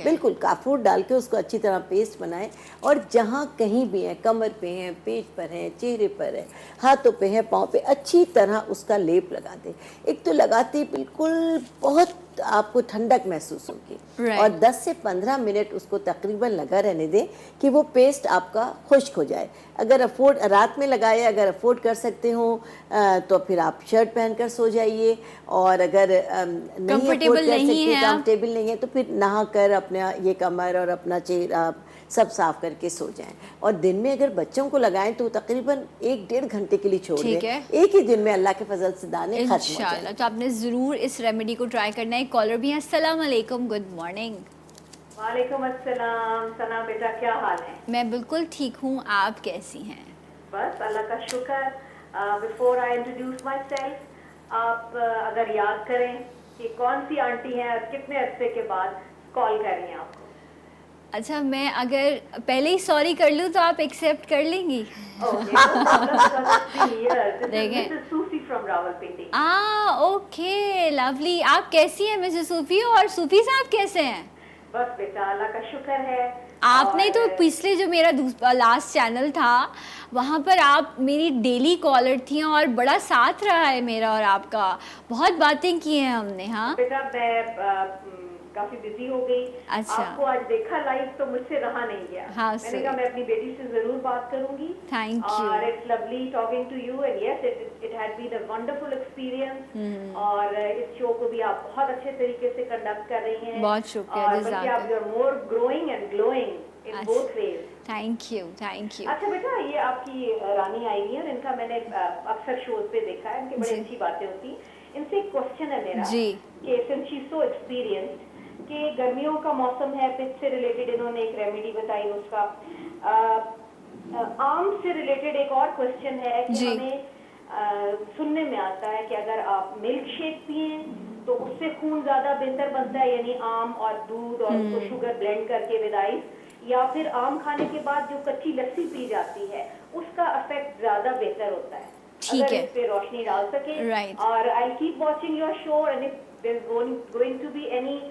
बिल्कुल काफूर डाल के उसको अच्छी तरह पेस्ट बनाएं, और जहाँ कहीं भी है, कमर पे है, पेट पर है, चेहरे पर है, हाथों पे है, पाँव पे, अच्छी तरह उसका लेप लगा दें। एक तो लगाते बिल्कुल बहुत आपको ठंडक महसूस होगी, और 10 से 15 मिनट उसको तकरीबन लगा रहने दें कि वो पेस्ट आपका खुश्क हो जाए। अगर रात में लगाए, अगर अफोर्ड कर सकते हो तो फिर आप शर्ट पहनकर सो जाइए, और अगर नहीं कंफर्टेबल नहीं है तो फिर नहा कर अपना ये कमर और अपना चेहरा सब साफ करके सो जाएं। और दिन में अगर बच्चों को लगाएं तो तकरीबन 1-1.5 घंटे के लिए छोड़ दें, एक ही दिन में अल्लाह के फजल से दाने खत्म हो जाएं। तो आपने ज़रूर इस रेमेडी को ट्राई करना है। कॉलर भी है। अस्सलाम वालेकुम, गुड मॉर्निंग। वालेकुम अस्सलाम। सना बेटा, क्या हाल है? मैं बिल्कुल ठीक हूँ, आप कैसी हैं? बस अल्लाह का शुक्र। Before I introduce my self, आप अगर याद करें कि कौन सी आंटी हैं और कितने अरसे के बाद कॉल कर रही हैं आपको? अच्छा, मैं अगर पहले ही सॉरी कर लूँ तो आप एक्सेप्ट कर लेंगी? देखें। Mrs Sufi from Rawalpindi. Okay, lovely. आप कैसी हैं मिसेस सूफी, और सूफी साहब कैसे हैं? बस बेटा अल्लाह का शुक्र है। आपने तो और पिछले जो मेरा लास्ट चैनल था वहाँ पर आप मेरी डेली कॉलर थी और बड़ा साथ रहा है मेरा और आपका, बहुत बातें की हैं हमने। हाँ बेटा, मैं काफी बिजी हो गई। अच्छा। आपको आज देखा लाइव तो मुझसे रहा नहीं गया। हाँ, मैंने सही। कहा मैं अपनी बेटी से जरूर बात करूंगी। Thank you. और it's lovely talking to you, and yes it had been a wonderful experience. और इस शो को भी आप बहुत अच्छे तरीके से कंडक्ट कर रही हैं। बहुत शुक्रिया, और बल्कि जज़ाक आप you are more growing and glowing in both ways. Thank you, thank you. अच्छा बेटा, ये आपकी रानी आई हुई है और इनका मैंने अक्सर शोज पे देखा है, इनकी बड़ी जी। अच्छी बातें होती। इनसे एक क्वेश्चन है मेरा जी। कि सिंस शी सो एक्सपीरियंस्ड, कि गर्मियों का मौसम है, पिच से रिलेटेड इन्होंने एक रेमेडी बताई उसका। आम से रिलेटेड एक और क्वेश्चन है कि जी। हमें सुनने में आता है कि अगर आप मिल्क शेक पिए तो उससे खून ज्यादा बेहतर बनता है, यानी आम और दूध और उसको शुगर ब्लेंड करके विद आइस, या फिर आम खाने के बाद जो कच्ची लस्सी पी जाती है उसका इफेक्ट ज्यादा बेहतर होता है। ठीक अगर है। इस पे रोशनी डाल सके। Right. और I keep watching your show, and if there is going to be any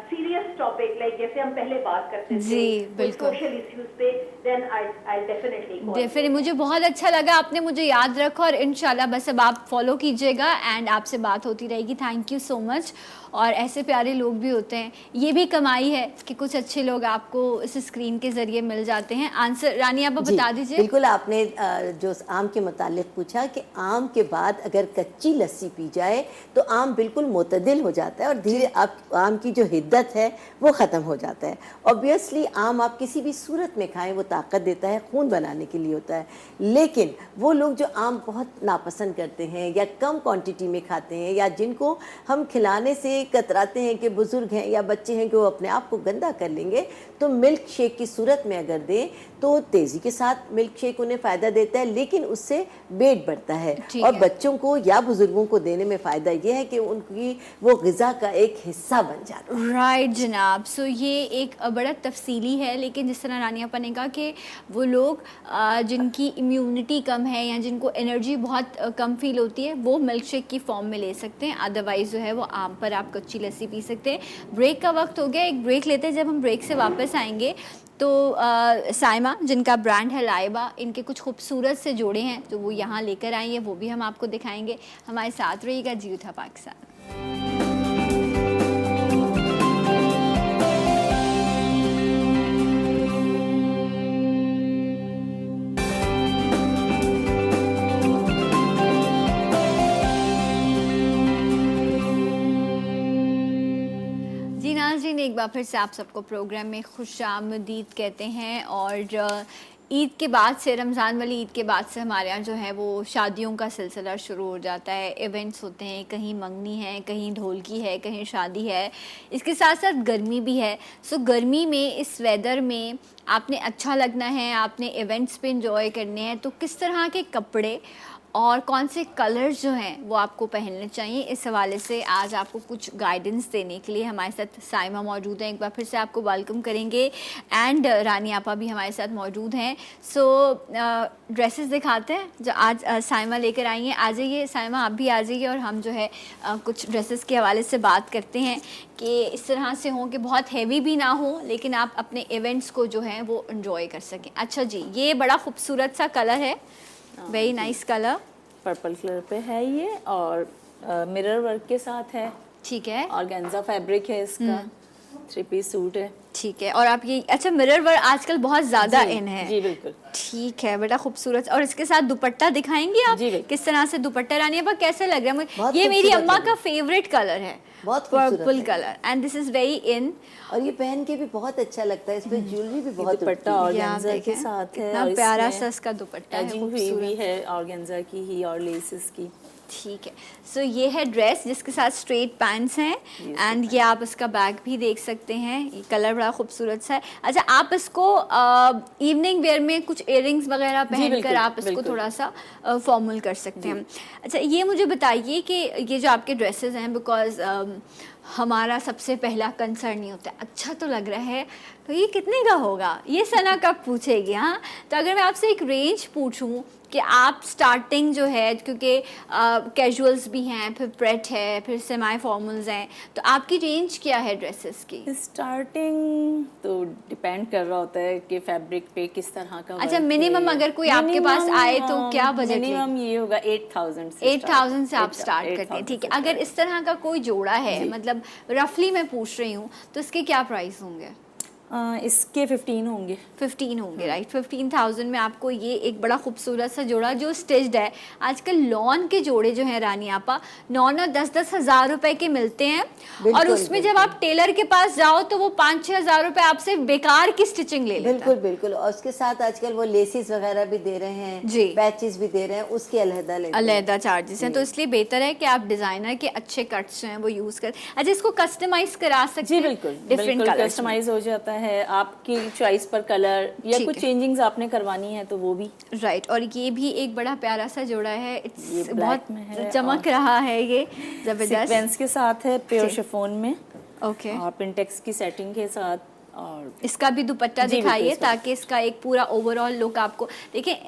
serious topic like जैसे हम पहले बात करते थे जी, बिल्कुल। सोशल इश्यूज पे, देन आई डेफिनेटली डेफिनेटली, मुझे बहुत अच्छा लगा, आपने मुझे याद रखा और इंशाल्लाह बस अब आप फॉलो कीजिएगा एंड आपसे बात होती रहेगी। Thank you so much. और ऐसे प्यारे लोग भी होते हैं, ये भी कमाई है कि कुछ अच्छे लोग आपको इस स्क्रीन के ज़रिए मिल जाते हैं। आंसर रानी आप जी, बता दीजिए। बिल्कुल। आपने जो आम के मुतालिक पूछा कि आम के बाद अगर कच्ची लस्सी पी जाए तो आम बिल्कुल मुतदिल हो जाता है और धीरे आम की जो हिद्दत है वो ख़त्म हो जाता है। ऑब्वियसली आम आप किसी भी सूरत में खाएं वो ताकत देता है, खून बनाने के लिए होता है। लेकिन वो लोग जो आम बहुत नापसंद करते हैं या कम क्वांटिटी में खाते हैं या जिनको हम खिलाने से कतराते हैं कि बुजुर्ग हैं या बच्चे हैं कि वो अपने आप को गंदा कर लेंगे, तो मिल्क शेक की सूरत में अगर दें तो तेज़ी के साथ मिल्क शेक उन्हें फ़ायदा देता है, लेकिन उससे वेट बढ़ता है। ठीक और है। बच्चों को या बुजुर्गों को देने में फ़ायदा ये है कि उनकी वो ग़िज़ा का एक हिस्सा बन जाता है। राइट जनाब। सो ये एक बड़ा तफसीली है, लेकिन जिस तरह रानिया आपा ने कहा कि वो लोग जिनकी इम्यूनिटी कम है या जिनको एनर्जी बहुत कम फील होती है वो मिल्क शेक की फॉर्म में ले सकते हैं, अदरवाइज़ जो है वो आम पर आप कच्ची लस्सी पी सकते हैं। ब्रेक का वक्त हो गया, एक ब्रेक लेते हैं। जब हम ब्रेक से वापस आएंगे तो साइमा, जिनका ब्रांड है लाइबा, इनके कुछ खूबसूरत से जोड़े हैं तो वो यहाँ लेकर आई हैं, वो भी हम आपको दिखाएंगे। हमारे साथ रहिएगा। जी उठा पाकिस्तान। जी नाज़रीन, एक बार फिर से आप सबको प्रोग्राम में खुशामदीद कहते हैं। और ईद के बाद से, रमज़ान वाली ईद के बाद से हमारे यहाँ जो है वो शादियों का सिलसिला शुरू हो जाता है। इवेंट्स होते हैं, कहीं मंगनी है, कहीं ढोलकी है, कहीं शादी है, इसके साथ साथ गर्मी भी है। सो गर्मी में, इस वेदर में आपने अच्छा लगना है, आपने इवेंट्स पे इंजॉय करने हैं, तो किस तरह के कपड़े और कौन से कलर्स जो हैं वो आपको पहनने चाहिए, इस हवाले से आज आपको कुछ गाइडेंस देने के लिए हमारे साथ साइमा मौजूद हैं। एक बार फिर से आपको वेलकम करेंगे एंड रानी आपा भी हमारे साथ मौजूद हैं। सो ड्रेसेस दिखाते हैं जो आज साइमा लेकर आई हैं। आ जाइए साइमा, आप भी आ जाइए और हम जो है कुछ ड्रेसेस के हवाले से बात करते हैं कि इस तरह से हों कि बहुत हैवी भी ना हो लेकिन आप अपने इवेंट्स को जो है वो इन्जॉय कर सकें। अच्छा जी, ये बड़ा खूबसूरत सा कलर है, very nice colour, purple colour पे है ये और मिरर वर्क के साथ है। ठीक है। ऑर्गेन्जा फैब्रिक है इसका, 3 पीस सूट है। ठीक है। और आप ये, अच्छा मिरर वर्क आजकल बहुत ज़्यादा इन है। जी बिल्कुल। ठीक है, बड़ा खूबसूरत। और इसके साथ दुपट्टा दिखाएंगे आप? जी बिल्कुल। किस तरह से दुपट्टा रानी आपा कैसे लग रहा है बहुत मुझे? ये मेरी खूबसूरत अम्मा लग का फेवरेट कलर है, बहुत खूबसूरत पर्पल है। Colour, and this is very in. और ये पहन के भी बहुत अच्छा लगता है, इस पर ज्वेलरी भी बहुत उठती दुपट्टा है। ऑर्गेन्जा के साथ है कितना और प्यारा इसमें सा इसका दुपट्टा है, एजिंग हुई खूबसूरत। है ऑर्गेन्जा की ही और लेसेस की। ठीक है। सो ये है ड्रेस जिसके साथ स्ट्रेट पैंट्स हैं एंड ये आप इसका बैग भी देख सकते हैं। ये कलर बड़ा खूबसूरत सा है। अच्छा, आप इसको इवनिंग वेयर में कुछ इयररिंग्स वगैरह पहनकर आप इसको थोड़ा सा फॉर्मल कर सकते हैं। अच्छा, ये मुझे बताइए कि ये जो आपके ड्रेसेस हैं, बिकॉज हमारा सबसे पहला कंसर्न ये होता है अच्छा तो लग रहा है, तो ये कितने का होगा, ये सना कब पूछेगी। हाँ, तो अगर मैं आपसे एक रेंज पूछूं कि आप स्टार्टिंग जो है, क्योंकि कैजुअल्स भी हैं, फिर प्रेट है, फिर सेमी फॉर्मल्स हैं, तो आपकी रेंज क्या है ड्रेसेस की? स्टार्टिंग तो डिपेंड कर रहा होता है कि फैब्रिक पे किस तरह का अच्छा, work मिनिमम है। अगर कोई आपके पास आए तो क्या बजट? मिनिमम ये होगा 8,000 से 8,000 से आप स्टार्ट करते हैं, ठीक है। अगर इस तरह का कोई जोड़ा है, मतलब रफली मैं पूछ रही हूँ, तो इसके क्या प्राइस होंगे? इसके 15 होंगे। 15 होंगे, राइट। 15,000 में आपको ये एक बड़ा खूबसूरत सा जोड़ा जो स्टिच्ड है। आजकल लॉन के जोड़े जो हैं रानी आपा 9-9, 10-10 हज़ार रुपए के मिलते हैं, और उसमें जब आप टेलर के पास जाओ तो वो 5-6 हज़ार रुपए आपसे बेकार की स्टिचिंग ले लेता है। बिल्कुल बिल्कुल। और उसके साथ आजकल वो लेसिस वगैरह भी दे रहे हैं, जी, पैचेस भी दे रहे हैं, उसके अलहदा चार्जेस हैं। तो इसलिए बेहतर है कि आप डिजाइनर के अच्छे कट्स जो हैं वो यूज करें। अच्छा, इसको कस्टमाइज करा सकते जी हैं? बिल्कुल, डिफरेंट कलर्स कस्टमाइज हो जाता है आपकी चॉइस पर कलर, या ठीक कुछ है। चेंजिंग्स आपने करवानी है तो वो भी। राइट। और ये भी एक बड़ा प्यारा सा जोड़ा है, ये इट्स black बहुत में है चमक और रहा है, ये जबरदस्त। सीक्वेंस के साथ है, प्योर जी। शिफॉन में, ओके। और पिंटेक्स की सेटिंग के साथ। और इसका भी दुपट्टा जी, दिखाइए बिल्कुल, ताकि इसका एक पूरा ओवरऑल लुक आपको देखिए।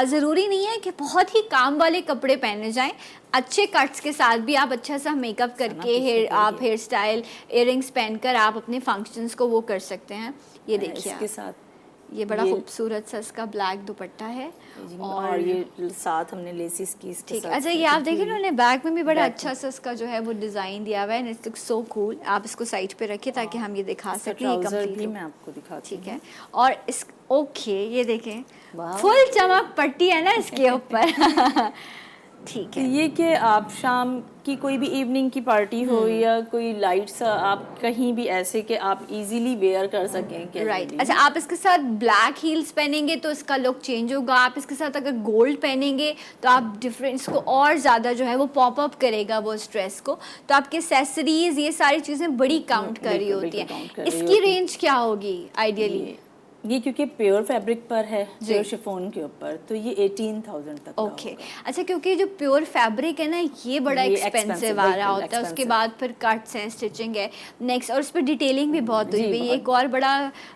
ज़रूरी नहीं है कि बहुत ही काम वाले कपड़े पहने जाएं, अच्छे कट्स के साथ भी आप अच्छा सा मेकअप करके हेयर स्टाइल, इयररिंग्स पहनकर आप अपने फंक्शंस को वो कर सकते हैं। ये देखिए इसके साथ ये बड़ा खूबसूरत सा इसका ब्लैक दुपट्टा है, और ये साथ हमने लेसिस की इसके ठीक। साथ। अच्छा, ये आप देखिए उन्होंने बैक में भी बड़ा अच्छा सा इसका जो है वो डिजाइन दिया हुआ है, इट्स लुक सो कूल। आप इसको साइड पे रखिए ताकि हम ये दिखा सकें। ये ट्राउजर कंप्लीट भी लुक, मैं आपको दिखाती हूँ। ठीक है। और इस ओके, ये देखें फुल चमक पट्टी है ना इसके ऊपर। ठीक है। ये कि आप शाम की कोई भी इवनिंग की पार्टी हो या कोई लाइट सा, आप कहीं भी ऐसे कि आप इजीली वेयर कर सकें। राइट। अच्छा, आप इसके साथ ब्लैक हील्स पहनेंगे तो इसका लुक चेंज होगा। आप इसके साथ अगर गोल्ड पहनेंगे तो आप डिफरेंस को और ज़्यादा जो है वो पॉप अप करेगा वो उस ड्रेस को। तो आपके एक्सेसरीज, ये सारी चीज़ें बड़ी काउंट कर रही होती हैं। इसकी रेंज क्या होगी आइडियली? ये क्योंकि प्योर फैब्रिक पर है, प्योर शिफॉन के ऊपर, तो ये 18,000 तक का ओके। होगा। अच्छा, क्योंकि जो प्योर फैब्रिक है ना ये बड़ा ये एक्सपेंसिव आ रहा बिल्कुल होता है। उसके expensive। बाद फिर कट्स हैं, स्टिचिंग है, नेक्स्ट, और उस पर डिटेलिंग भी बहुत हुई जी, हुई है। एक और बड़ा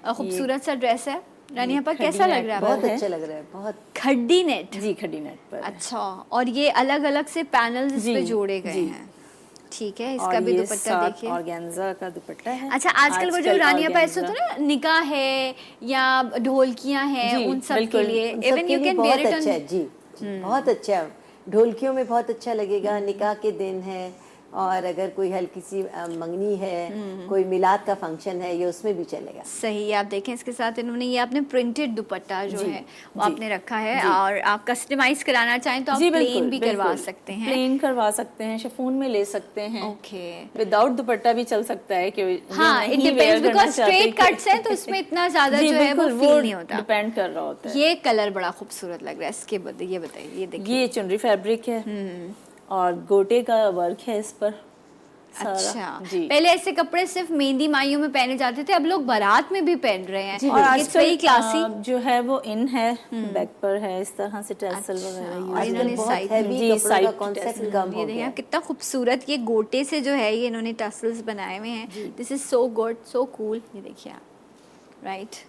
खूबसूरत सा ड्रेस है रानी आपा, कैसा लग रहा है? बहुत अच्छा लग रहा है, बहुत। खड्डी नेट, जी, खड़ी नेट पर। अच्छा, और ये अलग अलग से पैनल्स इस पे जोड़े गए हैं, ठीक है। इसका भी दुपट्टा देखिए, ऑर्गेन्जा का दुपट्टा है। अच्छा, आजकल वो जो रानिया पैसे होते हैं ना, निकाह है या ढोलकियां हैं, उन सब के लिए even you can wear it अच्छा है जी, बहुत अच्छा है। ढोलकियों में बहुत अच्छा लगेगा। निकाह के दिन है, और अगर कोई हल्की सी मंगनी है, कोई मिलाद का फंक्शन है, ये उसमें भी चलेगा। सही। आप देखें इसके साथ इन्होंने ये आपने प्रिंटेड दुपट्टा जो है वो आपने रखा है, और आप कस्टमाइज कराना चाहें तो आप प्लेन भी करवा सकते हैं। प्लेन करवा सकते हैं, शिफॉन में ले सकते हैं। ओके। विदाउट दुपट्टा भी चल सकता है कि हाँ, it depends, because straight cuts हैं तो इसमें इतना ज्यादा जो है वो फील नहीं होता। डिपेंड कर रहा होता है। ये कलर बड़ा खूबसूरत लग रहा है इसके बदले, ये बताइए, ये देखिए। ये चुनरी फैब्रिक है और गोटे का वर्क है इस पर सारा। अच्छा जी। पहले ऐसे कपड़े सिर्फ मेहंदी माइयों में पहने जाते थे, अब लोग बारात में भी पहन रहे हैं। और आजकल क्लासी जो है वो इन है, बैक पर है इस तरह से टैसल वगैरह यूज और इन्होंने बहुत साइड हैवी जी, कपड़ों का साइड कॉन्सेप्ट कम ये हो देखिए गया। कितना खूबसूरत ये गोटे से जो है ये इन्होंने टसल्स बनाए हुए हैं। This is so good, so cool. ये देखिए आप, राइट।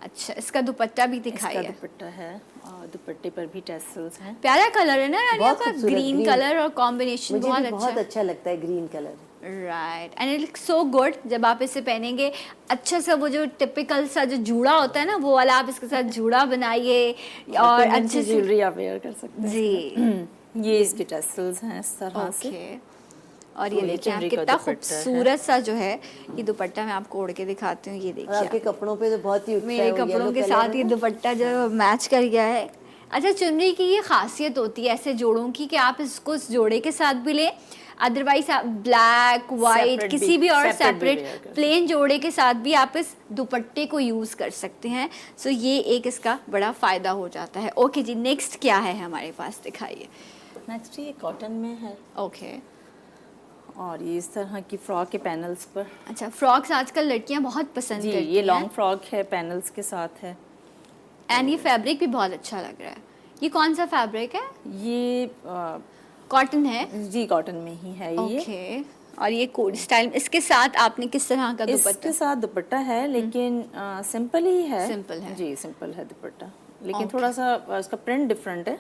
अच्छा, इसका दुपट्टा भी इसका दिखाइए। दुपट्टा है और दुपट्टे पर भी टैसल्स हैं। प्यारा कलर है ना रानी बहुत आपका, खूबसूरत ग्रीन green। कलर और कॉम्बिनेशन मुझे बहुत भी अच्छा बहुत है। अच्छा लगता है green colour. Right, and it looks so good. जब आप इसे पहनेंगे अच्छा सा वो जो टिपिकल सा जो जूड़ा होता है ना, वो वाला आप इसके साथ जूड़ा बनाइए और अच्छे से ज्वेलरी आप वेयर कर सकते हैं। जी। ये इसके टैसल्स हैं इस तरह से। ओके। और ये ये देखिए आप चुनरी का कितना दुपट्टा है। खूबसूरत सा जो है ये दुपट्टा, मैं आपको ओढ़ के दिखाती हूँ। ये और देखिए आपके आप। कपड़ों पे तो बहुत ही उठता है मेरे वो कपड़ों yellow के colour साथ है ये ना। दुपट्टा जो है वो मैच कर गया है। अच्छा, चुनरी की ये खासियत होती है ऐसे जोड़ों की कि आप इसको इस जोड़े के साथ भी लें, अदरवाइज आप ब्लैक वाइट Separate किसी भी- भी और separate भी सेपरेट wear कर प्लेन जोड़े के साथ भी आप इस दुपट्टे को यूज़ कर सकते हैं। सो ये एक इसका बड़ा फ़ायदा हो जाता है। ओके जी, नेक्स्ट क्या है हमारे पास, दिखाइए। नेक्स्ट ये कॉटन में है ओके। और ये इस तरह की फ्रॉक के पैनल्स पर। अच्छा, फ्रॉक्स आजकल लड़कियां बहुत पसंद जी, करती ये हैं लॉन्ग फ्रॉक है, पैनल्स के साथ है। एंड ये फैब्रिक भी बहुत अच्छा लग रहा है। ये कौन सा फैब्रिक है? ये कॉटन है? जी कॉटन में ही है ये। ओके। और ये कोड स्टाइल, इसके साथ आपने किस तरह का दुपट्टा? इसके साथ दुपट्टा है लेकिन सिंपल ही है। सिंपल है। जी सिंपल है दुपट्टा, लेकिन थोड़ा सा उसका प्रिंट डिफरेंट है।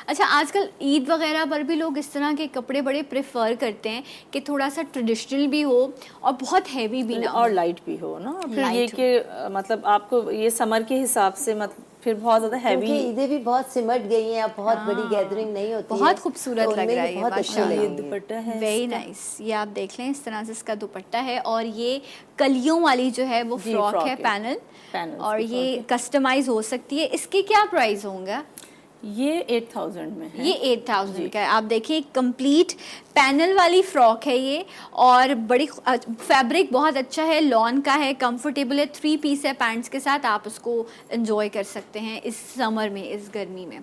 अच्छा, आजकल ईद वगैरह पर भी लोग इस तरह के कपड़े बड़े प्रेफर करते हैं कि थोड़ा सा ट्रेडिशनल भी हो और बहुत हैवी भी ना हो। और लाइट भी हो ना, फिर ये Light कि मतलब आपको ये समर के हिसाब से मतलब फिर बहुत ज्यादा हैवी। क्योंकि ईदें भी बहुत सिमट गई हैं, अब बहुत बड़ी गैदरिंग नहीं होती है, बहुत खूबसूरत तो लग उनमें रहा ये है ये, बहुत अच्छे माशाल्लाह। ये लगेंगे। दुपट्टा है वेरी इसका। नाइस। ये आप देख लें, इस तरह से इसका दुपट्टा है और ये कलियों वाली जो है वो जी, फ्रॉक फ्रॉक है, है। पैनल। पैनल्स और की ये फ्रॉक कस्टमाइज हो सकती है। इसके क्या प्राइस होंगे? ये 8000 में है। ये 8000 का है। आप देखिए, कंप्लीट पैनल वाली फ्रॉक है ये और बड़ी फैब्रिक बहुत अच्छा है, लॉन का है, कंफर्टेबल है, 3 पीस है पैंट्स के साथ। आप उसको एंजॉय कर सकते हैं इस समर में, इस गर्मी में।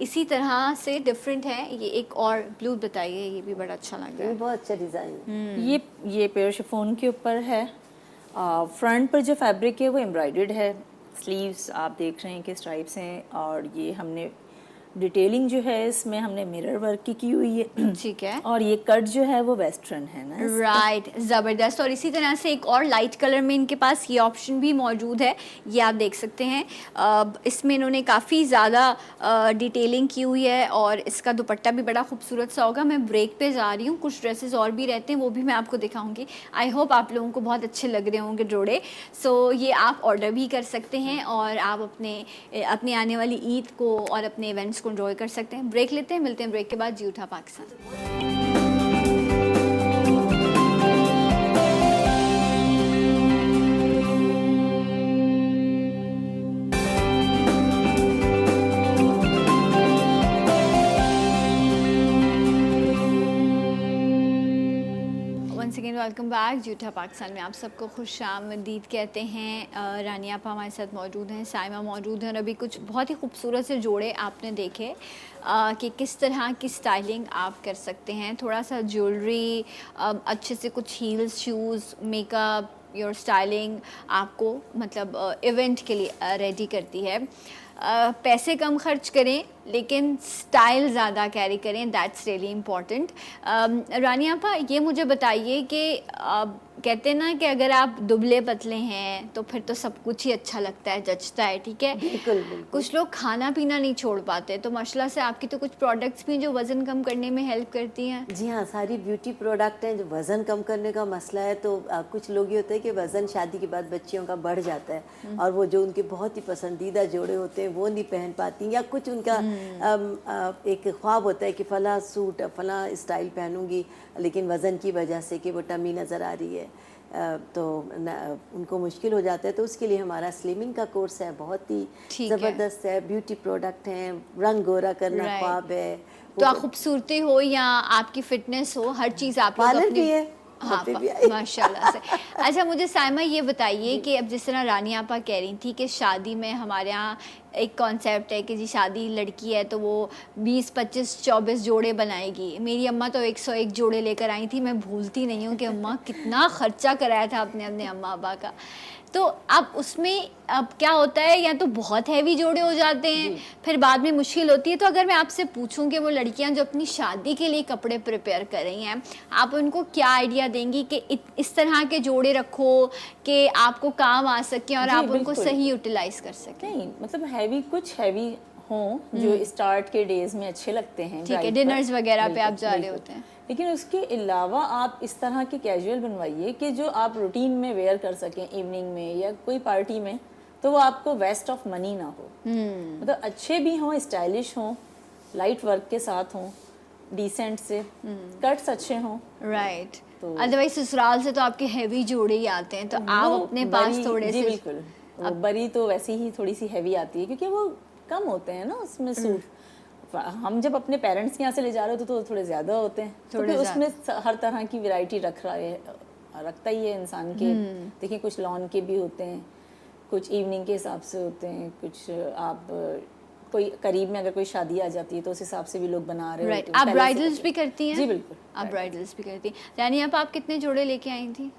इसी तरह से डिफरेंट है ये। एक और ब्लू बताइए, ये भी बड़ा अच्छा लग रहा ये है। बहुत अच्छा डिजाइन है। ये प्योर शिफॉन के ऊपर है। फ्रंट पर जो फैब्रिक है वो एम्ब्रॉयडर्ड है। स्लीव्स आप देख रहे हैं कि स्ट्राइप्स हैं और ये हमने डिटेलिंग जो है इसमें हमने मिरर वर्क की हुई है। ठीक है। और ये कट जो है वो वेस्टर्न है ना। राइट, ज़बरदस्त। और इसी तरह से एक और लाइट कलर में इनके पास ये ऑप्शन भी मौजूद है, ये आप देख सकते हैं। इसमें इन्होंने काफ़ी ज़्यादा डिटेलिंग की हुई है और इसका दुपट्टा भी बड़ा खूबसूरत सा होगा। मैं ब्रेक पे जा रही हूँ, कुछ ड्रेसेस और भी रहते हैं, वो भी मैं आपको दिखाऊंगी। आई होप आप लोगों को बहुत अच्छे लग रहे होंगे जोड़े। सो ये आप ऑर्डर भी कर सकते हैं और आप अपने आने वाली ईद को और अपने इवेंट्स को एंजॉय कर सकते हैं। ब्रेक लेते हैं, मिलते हैं ब्रेक के बाद। जी उठा Pakistan. Once again welcome back. जूठा पाकिस्तान में आप सबको खुश आमदीद कहते हैं। रानी आपा हमारे साथ मौजूद हैं, साइमा मौजूद हैं और अभी कुछ बहुत ही खूबसूरत से जोड़े आपने देखे कि किस तरह की स्टाइलिंग आप कर सकते हैं। थोड़ा सा ज्वेलरी, अच्छे से कुछ heels, shoes, makeup, your styling आपको मतलब इवेंट के लिए रेडी करती है। पैसे कम खर्च करें लेकिन स्टाइल ज़्यादा कैरी करें, दैट्स रियली इम्पॉर्टेंट। रानी आपा, ये मुझे बताइए कि कहते हैं ना कि अगर आप दुबले पतले हैं तो फिर तो सब कुछ ही अच्छा लगता है, जचता है, ठीक है। बिल्कुल बिल्कुल। कुछ लोग खाना पीना नहीं छोड़ पाते, तो माशाल्लाह से आपकी तो कुछ प्रोडक्ट्स भी जो वज़न कम करने में हेल्प करती हैं। जी हाँ, सारी ब्यूटी प्रोडक्ट हैं जो वज़न कम करने का मसला है। तो कुछ लोग ये होता है कि वज़न शादी के बाद बच्चियों का बढ़ जाता है और वो जो उनके बहुत ही पसंदीदा जोड़े होते हैं वो नहीं पहन पाती, या कुछ उनका एक ख्वाब होता है कि फ़लाँ सूट, फ़लाँ स्टाइल पहनूंगी, लेकिन वज़न की वजह से कि वो टमी नज़र आ रही है तो उनको मुश्किल हो जाता है। तो उसके लिए हमारा स्लिमिंग का कोर्स है, बहुत ही ठीक है। ज़बरदस्त है। ब्यूटी प्रोडक्ट हैं, रंग गोरा करना Right. ख्वाब है, तो आप खूबसूरती हो या आपकी फिटनेस हो, हर चीज़ आप लोग पार्लर अपनी भी है, हाँ, वहाँ पे भी आई। माशाल्लाह से। अच्छा, मुझे साइमा ये बताइए कि अब जिस तरह रानी आपा कह रही थी कि शादी में हमारे यहाँ एक कॉन्सेप्ट है कि जी शादी लड़की है तो वो 20, 25, 24 जोड़े बनाएगी। मेरी अम्मा तो 101 जोड़े लेकर आई थी। मैं भूलती नहीं हूँ कि अम्मा कितना खर्चा कराया था अपने अम्मा अब्बा का। तो अब उसमें अब क्या होता है, या तो बहुत हैवी जोड़े हो जाते हैं, फिर बाद में मुश्किल होती है। तो अगर मैं आपसे पूछूं कि वो लड़कियां जो अपनी शादी के लिए कपड़े प्रिपेयर कर रही हैं, आप उनको क्या आइडिया देंगी कि इस तरह के जोड़े रखो कि आपको काम आ सके और जी, आप उनको बिल्कुल। सही यूटिलाइज कर सकें? नहीं मतलब हैवी, कुछ हैवी हों जो स्टार्ट के डेज में अच्छे लगते हैं। ठीक है, bride डिनर्स पर। वगैरह पे आप बिल्कुल, जा रहे बिल्कुल। होते हैं। लेकिन उसके अलावा आप इस तरह के कैजुअल बनवाइए कि जो आप रूटीन में वेयर कर सकें इवनिंग में या कोई पार्टी में, तो वो आपको वेस्ट ऑफ मनी ना हो। मतलब अच्छे भी हों, स्टाइलिश हों, लाइट वर्क के साथ हों, डिसेंट से, कट्स अच्छे हों। राइट। अदरवाइज ससुराल से तो आपके हैवी जोड़े ही आते हैं, तो आप वो अपने पास बरी- थोड़े जी से बिल्कुल, वो बरी तो वैसे ही थोड़ी सी हैवी आती है क्योंकि वो कम होते हैं ना उसमें सूट। हम जब अपने पेरेंट्स के यहाँ से ले जा रहे होते तो थोड़े ज़्यादा होते हैं, तो थोड़े फिर उसमें हर तरह की वैरायटी रखता ही है इंसान के। देखिए कुछ लॉन के भी होते हैं, कुछ इवनिंग के हिसाब से होते हैं, कुछ आप कोई करीब में अगर कोई शादी आ जाती है तो उस हिसाब से भी लोग बना रहे राइट। होते हैं। आप पहले से ब्राइडल्स कुछ- भी करती हैं? जी बिल्कुल। आप ब्राइडल्स भी करती हैं। रानी आप कितने जोड़े लेके आई थी?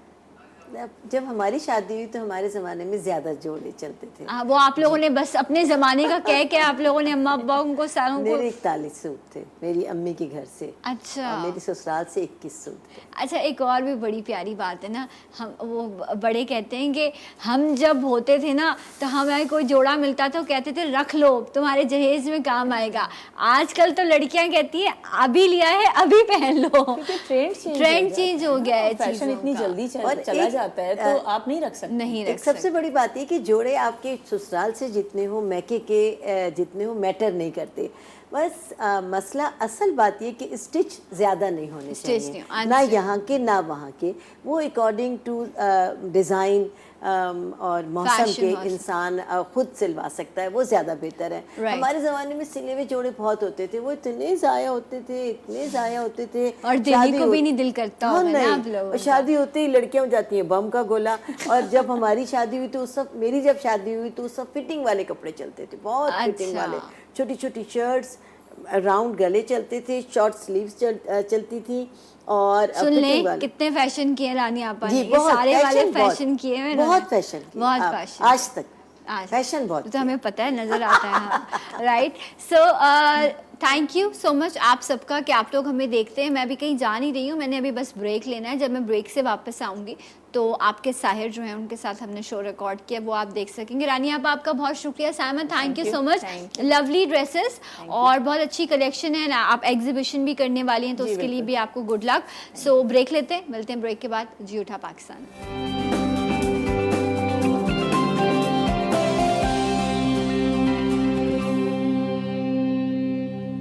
जब हमारी शादी हुई तो हमारे ज़माने में ज़्यादा जोड़े चलते थे। वो आप लोगों ने बस अपने ज़माने का कह के आप लोगों ने अम्मा अब्बा उनको सारों को। मेरे 41 सूट थे मेरी अम्मी के घर से, अच्छा। और मेरी ससुराल से 21 सूट थे। अच्छा, एक और भी बड़ी प्यारी बात है ना, हम वो बड़े कहते हैं कि हम जब होते थे ना तो हमें कोई जोड़ा मिलता था, कहते थे रख लो तुम्हारे जहेज में काम आएगा। आजकल तो लड़कियां कहती हैं अभी लिया है अभी पहन लो, क्योंकि ट्रेंड चेंज हो गया है फैशन चीज़ों इतनी का। जल्दी और चला एक, जाता है तो आप नहीं रख सकते। नहीं एक रख सबसे बड़ी बात ये कि जोड़े आपके ससुराल से जितने हो मैके के जितने हो मैटर नहीं करते। बस मसला असल बात ये कि स्टिच ज़्यादा नहीं होने Stitch चाहिए, नहीं, ना अच्छा। यहाँ के ना वहाँ के। वो अकॉर्डिंग टू डिज़ाइन और मौसम Fashion के मौसम। इंसान खुद सिलवा सकता है, वो ज़्यादा बेहतर है। Right। हमारे ज़माने में सिले हुए जोड़े बहुत होते थे, वो इतने ज़ाया होते थे, इतने ज़ाया होते थे। और देने शादी को भी हो- नहीं दिल करता हाँ, होगा ना नहीं। आप लोगों और का। शादी होते ही लड़कियां हो जाती हैं बम का गोला। और जब हमारी शादी हुई तो उस सब, मेरी जब शादी हुई तो उस सब फिटिंग वाले कपड़े चलते थे, बहुत फिटिंग अच्छा। वाले, छोटी छोटी शर्ट्स, राउंड गले चलते थे, शॉर्ट स्लीव्स चलती थी, और सुन फिटिंग ले वाले। कितने फैशन किए रानी आपा ने, जी, ये बहुत सारे वाले फैशन, बहुत- फैशन किए हुए ना। बहुत फैशन किए, बहुत आप- फैशन आज तक आज फैशन बहुत तो हमें पता है, नजर आता है। हाँ, right. So thank you so much आप सबका कि आप लोग हमें देखते हैं। मैं अभी कहीं जा नहीं रही हूँ, मैंने अभी बस ब्रेक लेना है। जब मैं ब्रेक से वापस आऊँगी तो आपके साहिर जो हैं उनके साथ हमने शो रिकॉर्ड किया, वो आप देख सकेंगे। रानी आपका बहुत शुक्रिया। Saima thank you so much. Lovely dresses और बहुत अच्छी कलेक्शन है ना, आप एग्जीबिशन भी करने वाली हैं तो उसके लिए भी आपको गुड लक। सो ब्रेक लेते हैं, मिलते हैं ब्रेक के बाद। जी उठा पाकिस्तान।